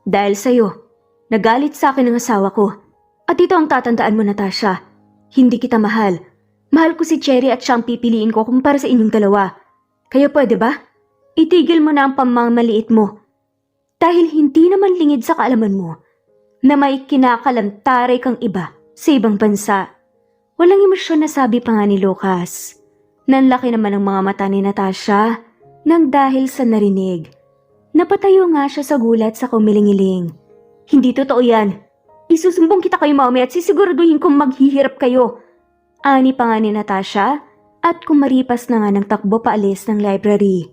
Dahil sa'yo, nagalit sa akin ang asawa ko. At ito ang tatandaan mo, Natasha. Hindi kita mahal. Mahal ko si Cherry at siyang pipiliin ko kumpara sa inyong dalawa. Kaya pwede ba? Itigil mo na ang pamamaliit mo. Dahil hindi naman lingid sa kaalaman mo na may kinakalantaray kang iba sa ibang bansa. Walang emosyon na sabi pa nga ni Lucas. Nanlaki naman ang mga mata ni Natasha nang dahil sa narinig. Napatayo nga siya sa gulat sa kumilingiling. Hindi totoo yan. Isusumbong kita kay Mommy at sisiguraduhin kong maghihirap kayo. Ani pa nga ni Natasha at kumaripas na nga ng takbo paalis ng library.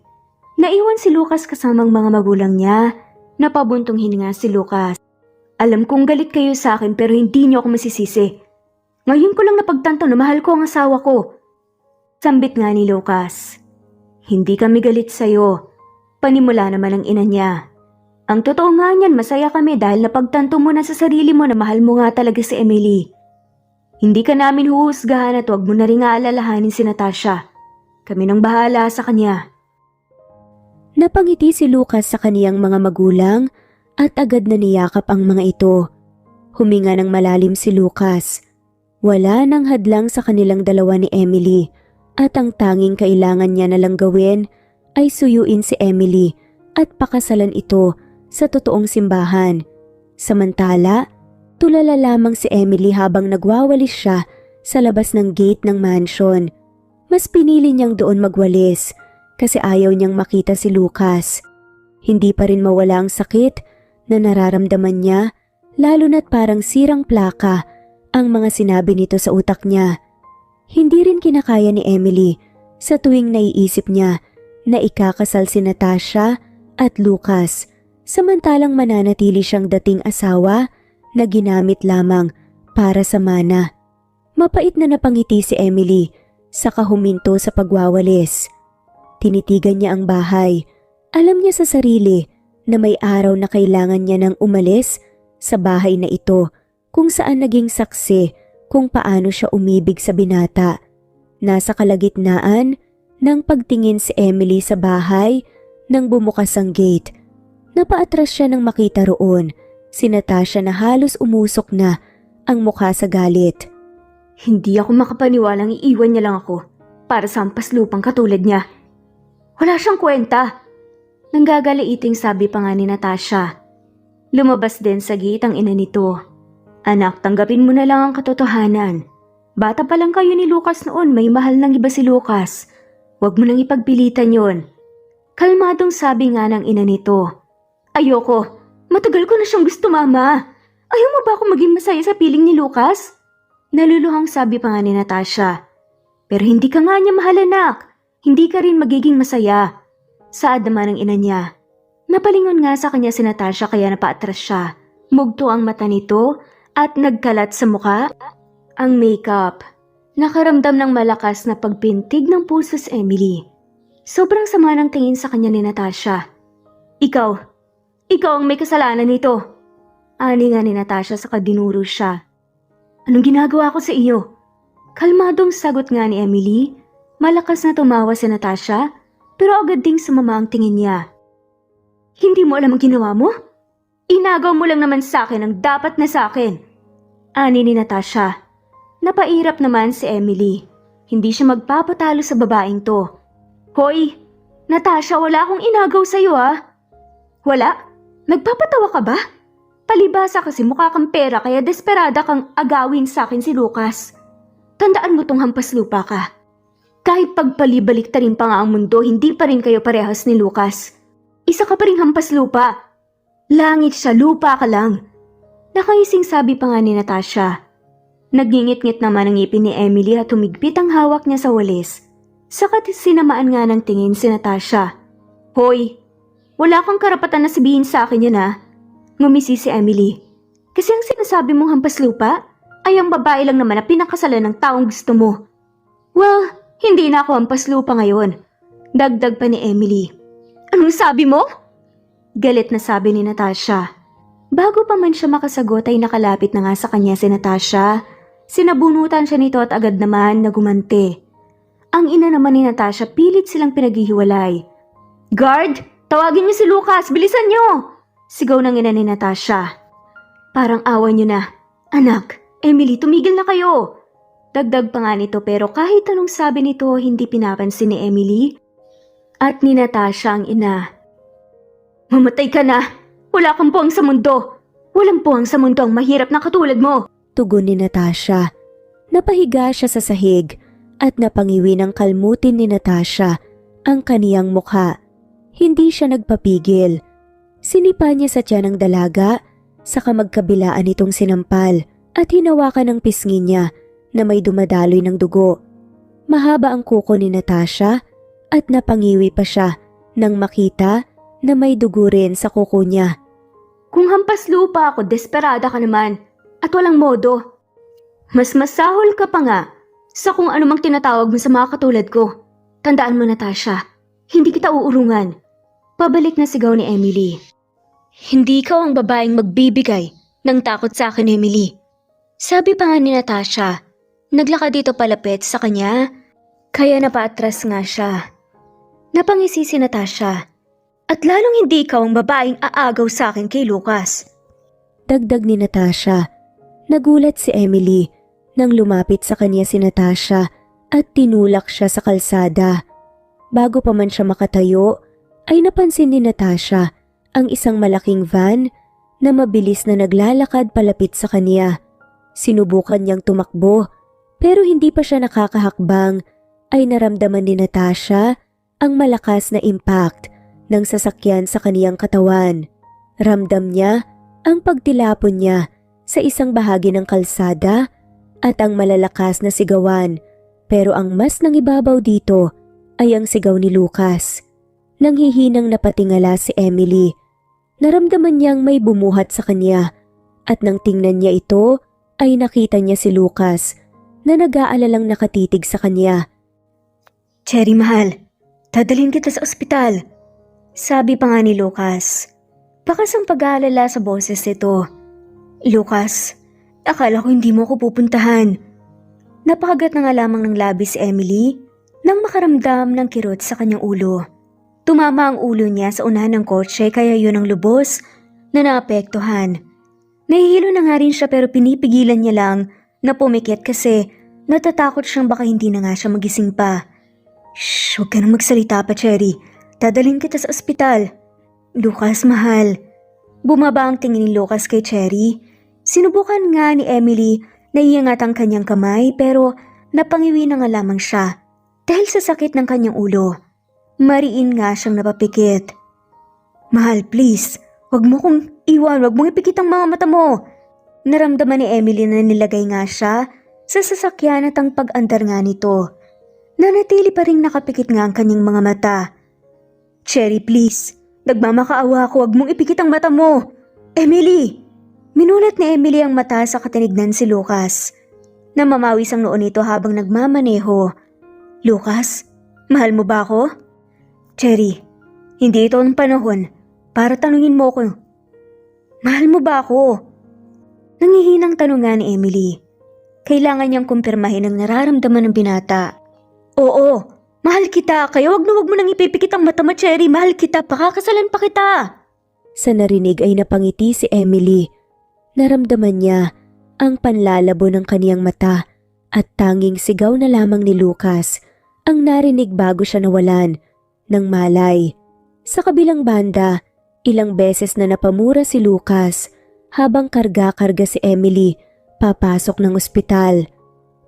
Naiwan si Lucas kasamang mga magulang niya. Napabuntong hininga si Lucas. Alam kong galit kayo sa akin pero hindi niyo ako masisisi. Ngayon ko lang napagtanto na mahal ko ang asawa ko. Sambit nga ni Lucas. Hindi kami galit sa'yo. Panimula naman ang ina niya. Ang totoo nga niyan, masaya kami dahil napagtanto mo na sa sarili mo na mahal mo nga talaga si Emily. Hindi ka namin huhusgahan at huwag mo na rin aalalahanin si Natasha. Kami nang bahala sa kanya. Napangiti si Lucas sa kaniyang mga magulang at agad na niyakap ang mga ito. Huminga ng malalim si Lucas. Wala nang hadlang sa kanilang dalawa ni Emily at ang tanging kailangan niya na lang gawin ay suyuin si Emily at pakasalan ito sa totoong simbahan. Samantala, tulala lamang si Emily habang nagwawalis siya sa labas ng gate ng mansion. Mas pinili niyang doon magwalis kasi ayaw niyang makita si Lucas. Hindi pa rin mawala ang sakit na nararamdaman niya, lalo na't parang sirang plaka ang mga sinabi nito sa utak niya. Hindi rin kinakaya ni Emily sa tuwing naiisip niya na ikakasal si Natasha at Lucas, samantalang mananatili siyang dating asawa na ginamit lamang para sa mana. Mapait na napangiti si Emily saka huminto sa pagwawalis. Tinitigan niya ang bahay. Alam niya sa sarili na may araw na kailangan niya nang umalis sa bahay na ito kung saan naging saksi kung paano siya umibig sa binata. Nasa kalagitnaan ng pagtingin si Emily sa bahay nang bumukas ang gate. Napaatras siya nang makita roon si Natasha na halos umusok na ang mukha sa galit. Hindi ako makapaniwalang iiwan niya lang ako para sa hampas lupang katulad niya. Wala siyang kwenta. Nanggagaliiting sabi pa nga ni Natasha. Lumabas din sa gate ang ina nito. Anak, tanggapin mo na lang ang katotohanan. Bata pa lang kayo ni Lucas noon, may mahal ng iba si Lucas. Huwag mo nang ipagpilitan yon. Kalmadong sabi nga ng ina nito. Ayoko, matagal ko na siyang gusto, mama. Ayaw mo ba ako maging masaya sa piling ni Lucas? Naluluhang sabi pa nga ni Natasha. Pero hindi ka nga niya mahal, anak. Hindi ka rin magiging masaya. Saad naman ng ina niya. Napalingon nga sa kanya si Natasha kaya napaatras siya. Mugto ang mata nito at nagkalat sa mukha ang makeup. Nakaramdam ng malakas na pagpintig ng puso si Emily. Sobrang sama ng tingin sa kanya ni Natasha. Ikaw ang may kasalanan nito. Ani nga ni Natasha sa kadinuro siya. Anong ginagawa ko sa iyo? Kalmadong sagot nga ni Emily. Malakas na tumawa si Natasha pero agad ding sumama ang tingin niya. Hindi mo alam ang ginawa mo? Inagaw mo lang naman sa akin ang dapat na sa akin. Ani ni Natasha. Napairap naman si Emily. Hindi siya magpapatalo sa babaeng to. Hoy, Natasha, wala akong inagaw sa'yo Wala? Nagpapatawa ka ba? Palibasa kasi mukha kang pera kaya desperada kang agawin sa akin si Lucas. Tandaan mo tong hampas lupa ka. Kahit pagpalibalik ta rin pa nga ang mundo, hindi pa rin kayo parehas ni Lucas. Isa ka pa rin hampas lupa. Langit siya, lupa ka lang. Nakaising sabi pa nga ni Natasha. Nagngingit-ngit naman ang ngipin ni Emily at humigpit ang hawak niya sa walis. Sakat sinamaan nga ng tingin si Natasha. Hoy, wala kang karapatan na sabihin sa akin yan Ngumisi si Emily. Kasi ang sinasabi mong hampas lupa ay ang babae lang naman na pinakasalan ng taong gusto mo. Well, hindi na ako hampas lupa ngayon. Dagdag pa ni Emily. Anong sabi mo? Galit na sabi ni Natasha. Bago pa man siya makasagot ay nakalapit na nga sa kanya si Natasha. Sinabunutan siya nito at agad naman nagumante. Ang ina naman ni Natasha pilit silang pinaghihiwalay. Guard! Tawagin niyo si Lucas! Bilisan niyo! Sigaw ng ina ni Natasha. Parang awa niyo na. Anak, Emily, tumigil na kayo! Dagdag pa nga nito pero kahit anong sabi nito hindi pinapansin ni Emily at ni Natasha ang ina. Mamatay ka na! Wala kang puwang sa mundo! Walang puwang sa mundo ang mahirap na katulad mo! Tugon ni Natasha. Napahiga siya sa sahig at napangiwi ng kalmutin ni Natasha ang kaniyang mukha. Hindi siya nagpapigil. Sinipa niya sa tiyan ng dalaga, saka magkabilaan itong sinampal at hinawakan ng pisngi niya na may dumadaloy ng dugo. Mahaba ang kuko ni Natasha at napangiwi pa siya nang makita na may dugo rin sa kuko niya. Kung hampas lupa ako, desperada ka naman at walang modo. Mas masahol ka pa nga sa kung anumang tinatawag mo sa mga katulad ko. Tandaan mo, Natasha, hindi kita uurungan. Pabalik na sigaw ni Emily. Hindi ikaw ang babaeng magbibigay ng takot sa akin, Emily. Sabi pa nga ni Natasha, naglakad dito palapit sa kanya, kaya napaatras nga siya. Napangisi si Natasha, at lalong hindi ikaw ang babaeng aagaw sa akin kay Lucas. Dagdag ni Natasha. Nagulat si Emily nang lumapit sa kanya si Natasha at tinulak siya sa kalsada. Bago pa man siya makatayo, ay napansin ni Natasha ang isang malaking van na mabilis na naglalakad palapit sa kanya. Sinubukan niyang tumakbo pero hindi pa siya nakakahakbang ay naramdaman ni Natasha ang malakas na impact ng sasakyan sa kaniyang katawan. Ramdam niya ang pagtilapon niya sa isang bahagi ng kalsada at ang malalakas na sigawan, pero ang mas nangibabaw dito ay ang sigaw ni Lucas. Nanghihinang napatingala si Emily. Naramdaman niyang may bumuhat sa kanya at nang tingnan niya ito ay nakita niya si Lucas na nag-aalalang nakatitig sa kanya. "Cherry mahal, dadalhin kita sa ospital," sabi pa nga ni Lucas. Bakas ang pag-aalala sa boses nito. "Lucas, akala ko hindi mo ako pupuntahan." Napakagat na nga lamang ng labi si Emily nang makaramdam ng kirot sa kanyang ulo. Tumama ang ulo niya sa unahan ng kotse kaya yun ang lubos na naapektuhan. Nahihilo na nga rin siya pero pinipigilan niya lang na pumikit kasi natatakot siyang baka hindi na nga siya magising pa. "Shh, huwag ka nang magsalita pa, Cherry. Dadalhin kita sa ospital." "Lucas, mahal." Bumaba ang tingin ni Lucas kay Cherry. Sinubukan nga ni Emily na iangat ang kanyang kamay pero napangiwi na nga lamang siya dahil sa sakit ng kanyang ulo. Mariin nga siyang napapikit. "Mahal, please. Huwag mo kong iwan. Huwag mong ipikit ang mga mata mo." Naramdaman ni Emily na nilagay nga siya sa sasakyan at ang pag-andar nga nito. Nanatili pa rin nakapikit nga ang kanyang mga mata. "Cherry, please. Nagmamakaawa ako, wag mong ipikit ang mata mo." "Emily!" Minulat ni Emily ang mata sa katinignan si Lucas. Namamawis ang noo nito habang nagmamaneho. "Lucas, mahal mo ba ako?" "Cherry, hindi ito ang panahon para tanungin mo ko. Mahal mo ba ako?" Nangihinang tanong nga ni Emily. Kailangan niyang kumpirmahin ang nararamdaman ng binata. "Oo, mahal kita, kaya wag mo nang ipipikit ang mata mo, Cherry. Mahal kita, pakakasalan pa kita." Sa narinig ay napangiti si Emily. Naramdaman niya ang panlalabo ng kaniyang mata at tanging sigaw na lamang ni Lucas ang narinig bago siya nawalan ng malay. Sa kabilang banda, ilang beses na napamura si Lucas habang karga-karga si Emily papasok ng ospital.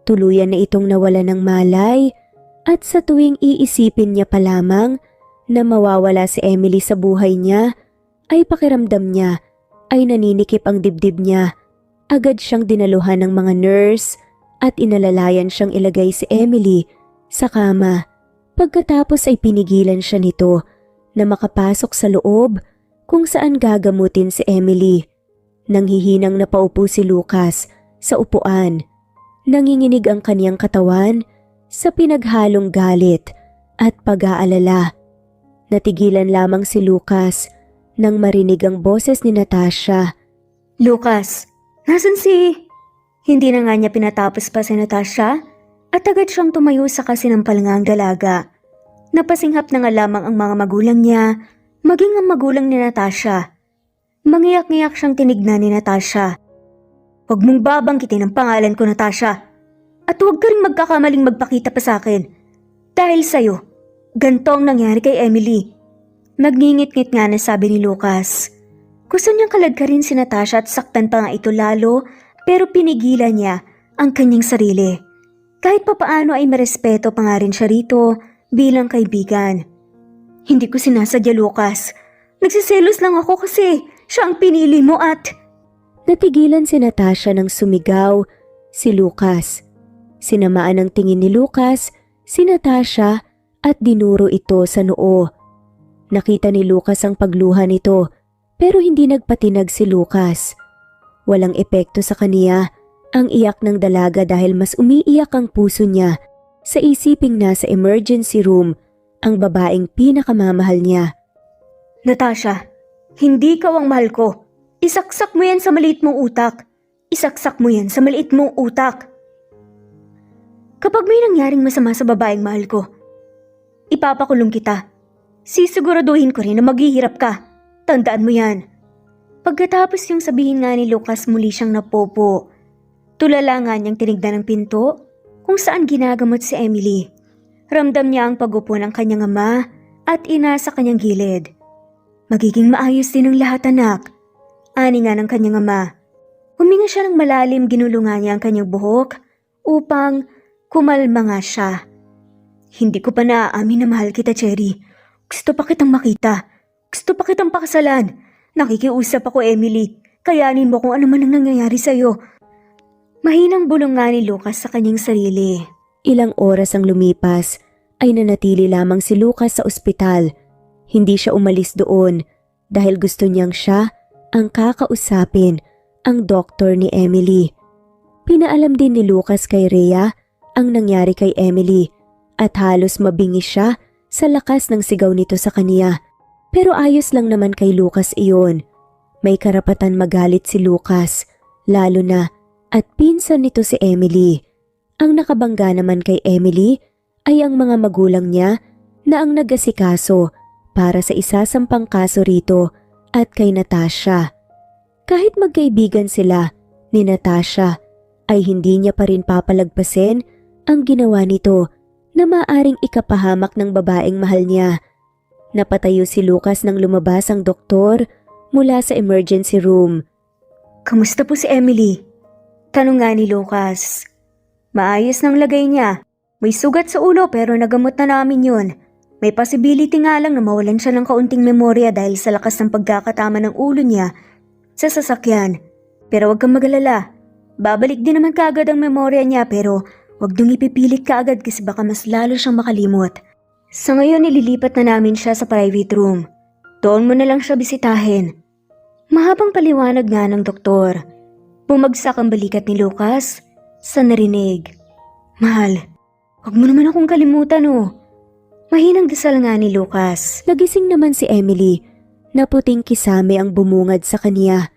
Tuluyan na itong nawala ng malay at sa tuwing iisipin niya pa lamang na mawawala si Emily sa buhay niya, ay pakiramdam niya ay naninikip ang dibdib niya. Agad siyang dinaluhan ng mga nurse at inalalayan siyang ilagay si Emily sa kama. Pagkatapos ay pinigilan siya nito na makapasok sa loob kung saan gagamutin si Emily. Nanghihinang napaupo si Lucas sa upuan. Nanginginig ang kaniyang katawan sa pinaghalong galit at pag-aalala. Natigilan lamang si Lucas nang marinig ang boses ni Natasha. "Lucas, nasan si..." Hindi na nga niya pinatapos pa si Natasha at agad siyang tumayo sa kasinampal nga ang dalaga. Napasinghap na nga lamang ang mga magulang niya, maging ang magulang ni Natasha. Mangiyak-ngiyak siyang tinignan ni Natasha. "Huwag mong babanggitin ang pangalan ko, Natasha. At huwag ka rin magkakamaling magpakita pa sa akin. Dahil sa'yo, ganito ang nangyari kay Emily." Nagngingit-ngit nga na sabi ni Lucas. Gusto niyang kaladkarin si Natasha at saktan pa nga ito lalo pero pinigilan niya ang kanyang sarili. Kahit papaano ay marespeto pa nga rin siya rito bilang kaibigan. "Hindi ko sinasadya, Lucas. Nagsiselos lang ako kasi siya ang pinili mo at..." Natigilan si Natasha nang sumigaw si Lucas. Sinamaan ng tingin ni Lucas si Natasha at dinuro ito sa noo. Nakita ni Lucas ang pagluha nito pero hindi nagpatinag si Lucas. Walang epekto sa kaniya ang iyak ng dalaga dahil mas umiiyak ang puso niya sa isiping nasa emergency room ang babaeng pinakamamahal niya. "Natasha, Hindi ikaw ang mahal ko. Isaksak mo yan sa maliit mong utak. Isaksak mo yan sa maliit mong utak. Kapag may nangyaring masama sa babaeng mahal ko, ipapakulong kita. Sisiguraduhin ko rin na maghihirap ka. Tandaan mo yan. Pagkatapos yung sabihin nga ni Lucas, muli siyang napopo. Tulala nga niyang tinignan ng pinto kung saan ginagamot si Emily. Ramdam niya ang pagupo ng kanyang ama at ina sa kanyang gilid. Magiging maayos din ang lahat, anak. Ani nga ng kanyang ama. Huminga siya ng malalim, ginulungan niya ang kanyang buhok upang kumalma nga siya. Hindi ko pa naaamin na mahal kita, Cherry. Gusto pa kitang makita. Gusto pa kitang pakasalan. Nakikiusap ako, Emily. Kayanin mo kung ano man ang nangyayari sa'yo. Mahinang bulong nga ni Lucas sa kanyang sarili. Ilang oras ang lumipas ay nanatili lamang si Lucas sa ospital. Hindi siya umalis doon dahil gusto niyang siya ang kakausapin, ang doktor ni Emily. Pinaalam din ni Lucas kay Rhea ang nangyari kay Emily at halos mabingis siya sa lakas ng sigaw nito sa kaniya. Pero ayos lang naman kay Lucas iyon. May karapatan magalit si Lucas, lalo na at pinsan nito si Emily. Ang nakabangga naman kay Emily ay ang mga magulang niya na ang nag-asikaso para sa isasampang kaso rito at kay Natasha. Kahit magkaibigan sila ni Natasha ay hindi niya pa rin papalagpasin ang ginawa nito na maaring ikapahamak ng babaeng mahal niya. Napatayo si Lucas nang lumabas ang doktor mula sa emergency room. Kamusta po si Emily? Tanong nga ni Lucas. Maayos ng lagay niya. May sugat sa ulo pero nagamot na namin yun. May possibility nga lang na mawalan siya ng kaunting memorya dahil sa lakas ng pagkakatama ng ulo niya sa sasakyan. Pero huwag kang magalala. Babalik din naman kaagad ang memorya niya pero huwag niyong ipipilit kaagad kasi baka mas lalo siyang makalimot. Sa ngayon nililipat na namin siya sa private room. Doon mo na lang siya bisitahin. Mahabang paliwanag nga ng doktor. Bumagsak ang balikat ni Lucas sa narinig. Mahal, huwag mo naman akong kalimutan oh. Mahinang dasal nga ni Lucas. Nagising naman si Emily na puting kisame ang bumungad sa kaniya.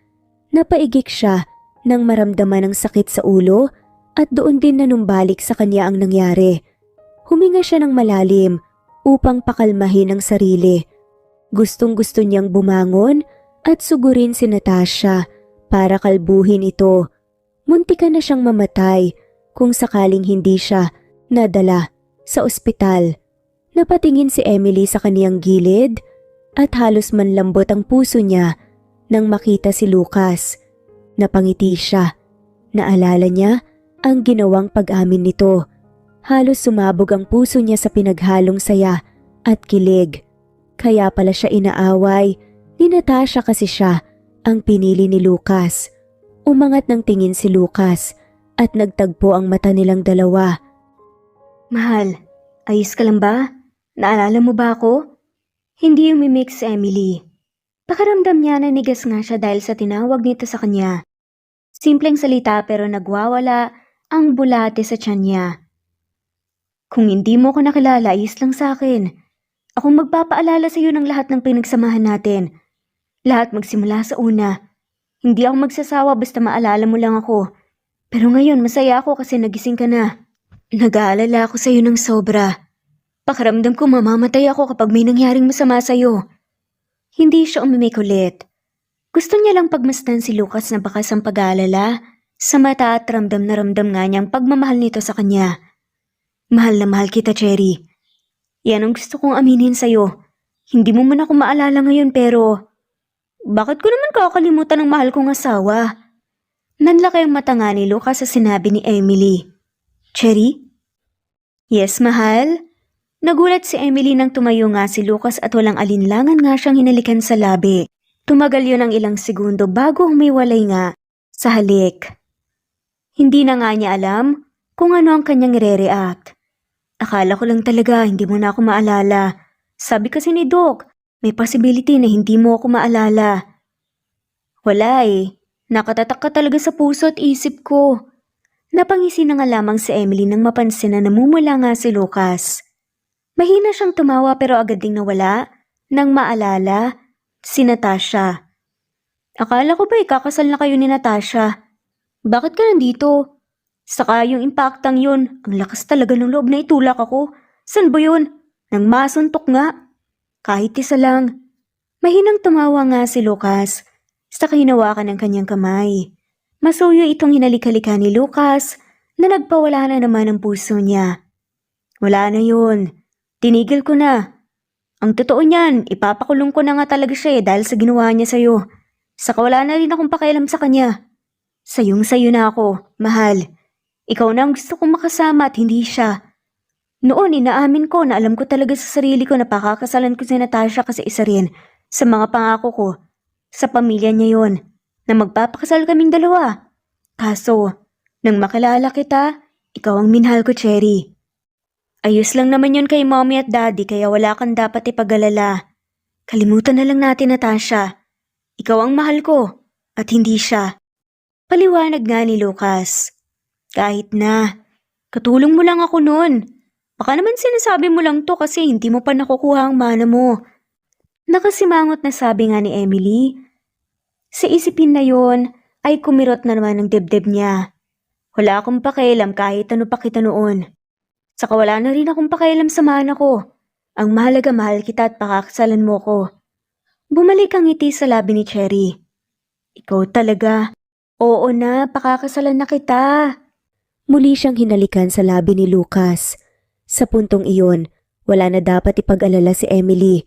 Napaigik siya nang maramdaman ang sakit sa ulo at doon din nanumbalik sa kanya ang nangyari. Huminga siya ng malalim upang pakalmahin ang sarili. Gustong-gusto niyang bumangon at sugurin si Natasha para kalbuhin ito. Muntikan na siyang mamatay kung sakaling hindi siya nadala sa ospital. Napatingin si Emily sa kaniyang gilid at halos manlambot ang puso niya nang makita si Lucas. Napangiti siya. Naalala niya ang ginawang pag-amin nito. Halos sumabog ang puso niya sa pinaghalong saya at kilig. Kaya pala siya inaaway ni Natasha kasi siya ang pinili ni Lucas. Umangat ng tingin si Lucas at nagtagpo ang mata nilang dalawa. Mahal, ayos ka lang ba? Naalala mo ba ako? Hindi umimik si Emily. Pakiramdam niya na nigas nga siya dahil sa tinawag nito sa kanya. Simpleng salita pero nagwawala ang bulate sa tiyan niya. Kung hindi mo ko nakilala, ayos lang sa akin. Akong magpapaalala sa iyo ng lahat ng pinagsamahan natin. Lahat magsimula sa una. Hindi ako magsasawa basta maalala mo lang ako. Pero ngayon masaya ako kasi nagising ka na. Nag-aalala ako sa iyo ng sobra. Pakiramdam ko mamamatay ako kapag may nangyaring masama sa'yo. Hindi siya umimik ulit. Gusto niya lang pagmasdan si Lucas na bakas ang pag-aalala sa mata at ramdam na ramdam nga niyang pagmamahal nito sa kanya. Mahal na mahal kita, Cherry. Yan ang gusto kong aminin sa'yo. Hindi mo man ako maalala ngayon pero bakit ko naman kakalimutan ng mahal kong asawa? Nanlaki ang mata nga ni Lucas sa sinabi ni Emily. Cherry? Yes, mahal? Nagulat si Emily nang tumayo nga si Lucas at walang alinlangan nga siyang hinalikan sa labi. Tumagal yun ng ilang segundo bago humiwalay nga sa halik. Hindi na nga niya alam kung ano ang kanyang re-react. Akala ko lang talaga hindi mo na ako maalala. Sabi kasi ni Doc, may possibility na hindi mo ako maalala. Wala eh. Nakatatak ka talaga sa puso at isip ko. Napangisi na nga lamang si Emily nang mapansin na namumula nga si Lucas. Mahina siyang tumawa pero agad ding nawala nang maalala Si Natasha. Akala ko ba ikakasal na kayo ni Natasha? Bakit ka nandito? Saka yung impaktang yun, ang lakas talaga ng loob na itulak ako. San ba yun? Nang masuntok nga. Kahit isa lang. Mahinang tumawa nga si Lucas. Saka hinawakan ng kanyang kamay. Masuyo itong hinalik-halika ni Lucas na nagpawala na naman ang puso niya. Wala na yun. Tinigil ko na. Ang totoo niyan, ipapakulong ko na nga talaga siya dahil sa ginawa niya sa'yo. Saka wala na rin akong pakialam sa kanya. Sayong-sayo na ako, mahal. Ikaw na ang gusto kong makasama at hindi siya. Noon inaamin ko na alam ko talaga sa sarili ko na pakakasalan ko si Natasha kasi isa rin sa mga pangako ko. Sa pamilya niya yon na magpapakasal kaming dalawa. Kaso, nang makilala kita, ikaw ang minahal ko, Cherry. Ayos lang naman yun kay mommy at daddy kaya wala kang dapat ipag-alala. Kalimutan na lang natin, Natasha. Ikaw ang mahal ko at hindi siya. Paliwanag nga ni Lucas. Kahit na, katulong mo lang ako noon. Baka naman sinasabi mo lang to kasi hindi mo pa nakukuha ang mana mo. Nakasimangot na sabi nga ni Emily. Sa isipin na yon ay kumirot na naman ang dibdib niya. Wala akong pakialam kahit ano pa kita noon. Saka wala na rin akong pakialam sa mana ko. Ang mahalaga mahal kita at pakakasalan mo ko. Bumalik ang ngiti sa labi ni Cherry. Ikaw talaga. Oo na, pakakasalan na kita. Muli siyang hinalikan sa labi ni Lucas. Sa puntong iyon, wala na dapat ipag-alala si Emily.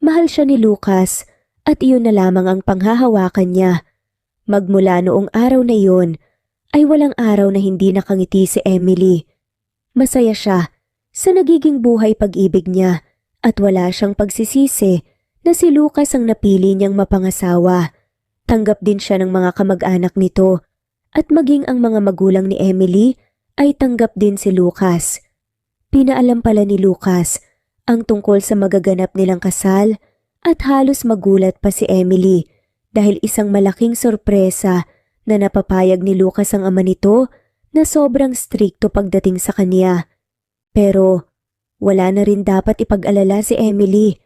Mahal siya ni Lucas at iyon na lamang ang panghahawakan niya. Magmula noong araw na iyon, ay walang araw na hindi nakangiti si Emily. Masaya siya sa nagiging buhay pag-ibig niya at wala siyang pagsisisi na si Lucas ang napili niyang mapangasawa. Tanggap din siya ng mga kamag-anak nito at maging ang mga magulang ni Emily ay tanggap din si Lucas. Pinaalam pala ni Lucas ang tungkol sa magaganap nilang kasal at halos magulat pa si Emily dahil isang malaking sorpresa na napapayag ni Lucas ang ama nito na sobrang strikto pagdating sa kanya. Pero wala na rin dapat ipag-alala si Emily.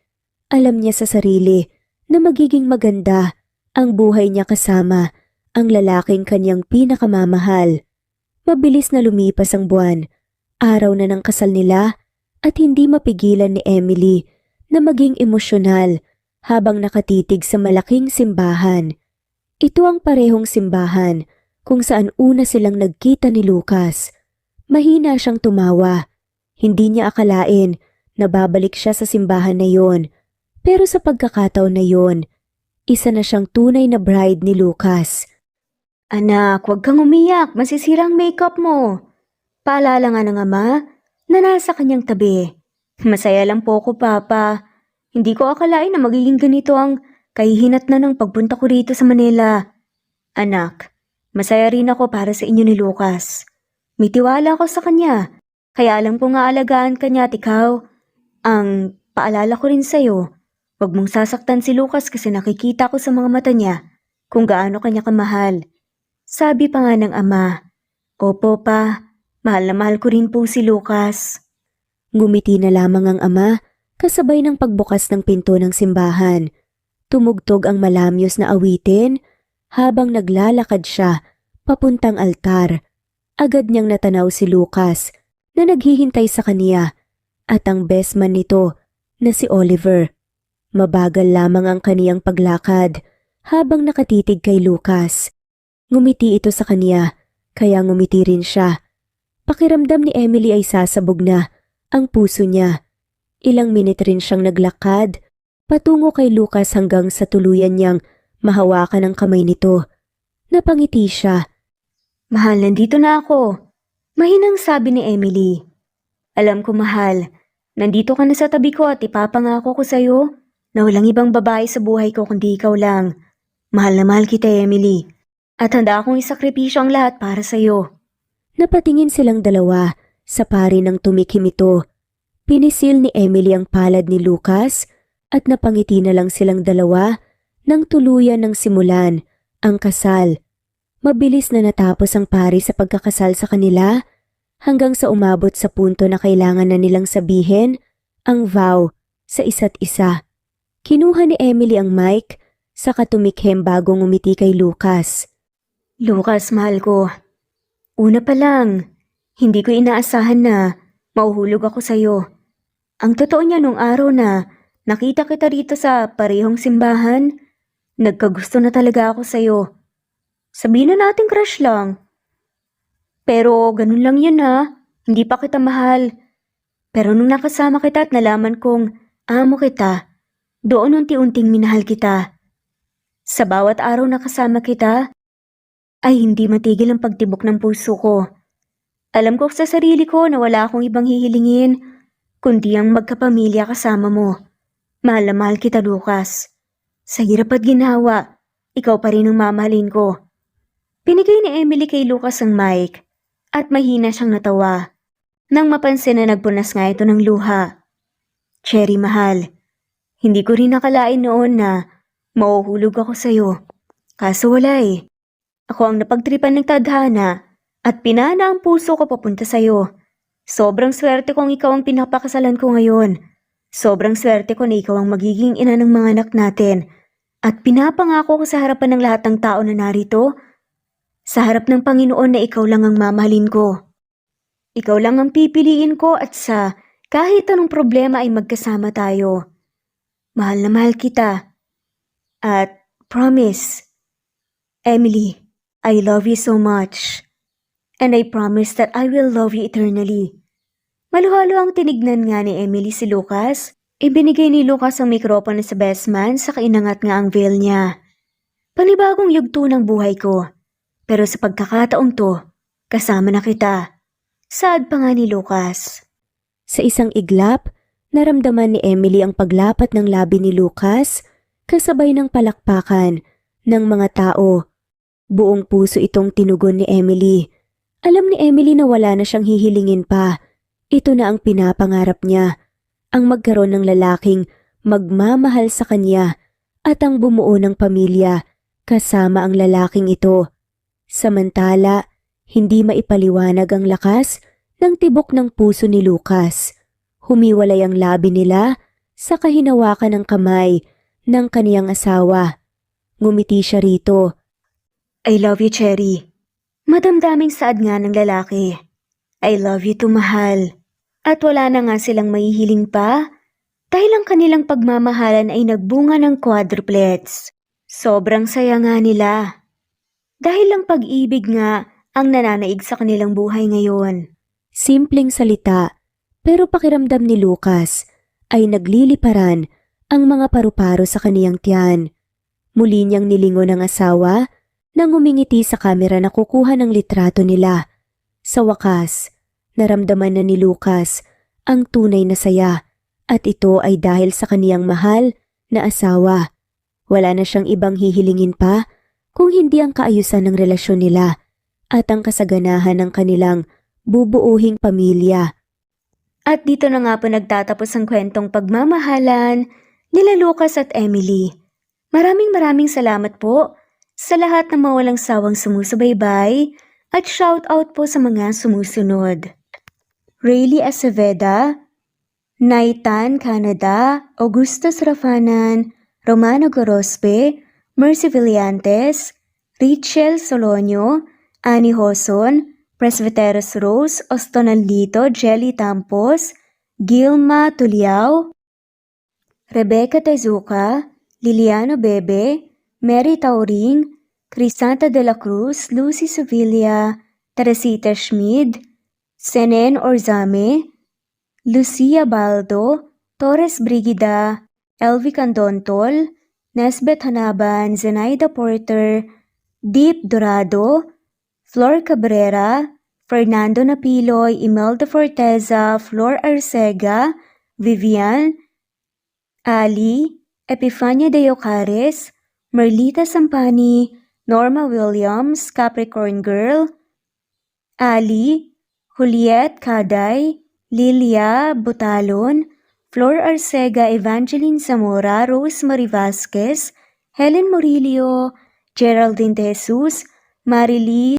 Alam niya sa sarili na magiging maganda ang buhay niya kasama ang lalaking kanyang pinakamamahal. Mabilis na lumipas ang buwan, araw na ng kasal nila at hindi mapigilan ni Emily na maging emosyonal habang nakatitig sa malaking simbahan. Ito ang parehong simbahan kung saan una silang nagkita ni Lucas. Mahina siyang tumawa. Hindi niya akalain na babalik siya sa simbahan na yon. Pero sa pagkakataon na yon, isa na siyang tunay na bride ni Lucas. Anak, huwag kang umiyak. Masisira ang makeup mo. Paalala nga ng ama na nasa kanyang tabi. Masaya lang po ako, Papa. Hindi ko akalain na magiging ganito ang kahihinat na ng pagpunta ko rito sa Manila. Anak, masaya rin ako para sa inyo ni Lucas. May tiwala ako sa kanya, kaya alam ko nga alagaan kanya at ikaw. Ang paalala ko rin sa'yo, huwag mong sasaktan si Lucas kasi nakikita ko sa mga mata niya kung gaano kanya kamahal. Sabi pa nga ng ama, Opo pa, mahal na mahal ko rin po si Lucas. Ngumiti na lamang ang ama kasabay ng pagbukas ng pinto ng simbahan. Tumugtog ang malamyos na awitin habang naglalakad siya papuntang altar. Agad niyang natanaw si Lucas na naghihintay sa kaniya at ang best man nito na si Oliver. Mabagal lamang ang kaniyang paglakad habang nakatitig kay Lucas. Ngumiti ito sa kaniya kaya ngumiti rin siya. Pakiramdam ni Emily ay sasabog na ang puso niya. Ilang minute rin siyang naglakad patungo kay Lucas hanggang sa tuluyan niyang mahawakan ang kamay nito. Napangiti siya. Mahal, nandito na ako. Mahinang sabi ni Emily. Alam ko, mahal. Nandito ka na sa tabi ko at ipapangako ko sa'yo na walang ibang babae sa buhay ko kundi ikaw lang. Mahal na mahal kita, Emily. At handa akong isakripisyo ang lahat para sa'yo. Napatingin silang dalawa sa pari ng tumikim ito. Pinisil ni Emily ang palad ni Lucas at napangiti na lang silang dalawa nang tuluyan ng simulan ang kasal. Mabilis na natapos ang pari sa pagkakasal sa kanila hanggang sa umabot sa punto na kailangan na nilang sabihin ang vow sa isa't isa. Kinuha ni Emily ang mic, saka tumikhim bago ngumiti kay Lucas. Lucas, mahal ko. Una pa lang, hindi ko inaasahan na mauhulog ako sa'yo. Ang totoo niya nung araw na nakita kita rito sa parehong simbahan, nagkagusto na talaga ako sa'yo. Sabihin na natin crush lang. Pero ganun lang yan ha, hindi pa kita mahal. Pero nung nakasama kita at nalaman kong amo kita, doon unti-unting minahal kita. Sa bawat araw na kasama kita, ay hindi matigil ang pagtibok ng puso ko. Alam ko sa sarili ko na wala akong ibang hihilingin, kundi ang magkapamilya kasama mo. Mahal na mahal kita, Lucas. Sa hirap at ginhawa, ikaw pa rin ang mamahalin ko. Pinigay ni Emily kay Lucas ang mic at mahina siyang natawa nang mapansin na nagpunas nga ito ng luha. Cherry, mahal. Hindi ko rin nakalain noon na mauhulog ako sa'yo. Kaso wala eh. Ako ang napagtripan ng tadhana at pinana ang puso ko papunta sa'yo. Sobrang swerte kong ikaw ang pinapakasalan ko ngayon. Sobrang swerte ko na ikaw ang magiging ina ng mga anak natin. At pinapangako ko sa harapan ng lahat ng tao na narito, sa harap ng Panginoon na ikaw lang ang mamahalin ko. Ikaw lang ang pipiliin ko at sa kahit anong problema ay magkasama tayo. Mahal na mahal kita. At promise, Emily, I love you so much. And I promise that I will love you eternally. Maluhalo ang tinignan nga ni Emily si Lucas. Ibinigay ni Lucas ang mikropono sa best man sa inangat nga ang veil niya. Panibagong yugto ng buhay ko. Pero sa pagkakataong to, kasama na kita. Saad pa nga ni Lucas. Sa isang iglap, naramdaman ni Emily ang paglapat ng labi ni Lucas kasabay ng palakpakan ng mga tao. Buong puso itong tinugon ni Emily. Alam ni Emily na wala na siyang hihilingin pa. Ito na ang pinapangarap niya. Ang magkaroon ng lalaking magmamahal sa kanya at ang bumuo ng pamilya kasama ang lalaking ito. Samantala, hindi maipaliwanag ang lakas ng tibok ng puso ni Lucas. Humiwalay ang labi nila sa kahinawakan ng kamay ng kaniyang asawa. Ngumiti siya rito. I love you, Cherry. Madamdaming saad nga ng lalaki. I love you too, mahal. At wala na nga silang mahihiling pa dahil ang kanilang pagmamahalan ay nagbunga ng quadruplets. Sobrang saya nga nila. Dahil ang pag-ibig nga ang nananaig sa kanilang buhay ngayon. Simpleng salita, pero pakiramdam ni Lucas ay nagliliparan ang mga paru-paro sa kaniyang tiyan. Muli niyang nilingon ang asawa nang umingiti sa kamera na kukuha ng litrato nila. Sa wakas, naramdaman na ni Lucas ang tunay na saya at ito ay dahil sa kaniyang mahal na asawa. Wala na siyang ibang hihilingin pa kung hindi ang kaayusan ng relasyon nila at ang kasaganahan ng kanilang bubuuhing pamilya. At dito na nga po nagtatapos ang kwentong pagmamahalan nila Lucas at Emily. Maraming salamat po sa lahat ng mawalang sawang sumusubaybay at shout out po sa mga sumusunod. Rayleigh Aceveda, Naitan Canada, Augustus Rafanan, Romano Gorospe, Mercy Villantes, Richel Solonio, Annie Hoson, Presbyteros Rose, Ostonaldito, Jelly Tampos, Gilma Tuliao, Rebecca Tezuka, Liliano Bebe, Mary Tauring, Crisanta de la Cruz, Lucy Sevilla, Teresita Schmid, Senen Orzame, Lucia Baldo, Torres Brigida, Elvi Candontol, Nesbeth Hanaban, Zenaida Porter, Deep Dorado, Flor Cabrera, Fernando Napiloy, Imelda Forteza, Flor Arcega, Vivian, Ali, Epifania de Ocares, Merlita Sampani, Norma Williams, Capricorn Girl, Ali, Juliet Caday, Lilia Butalon, Flor Arcega, Evangeline Zamora, Rosemary Vasquez, Helen Murillo, Geraldine De Jesus, Marilee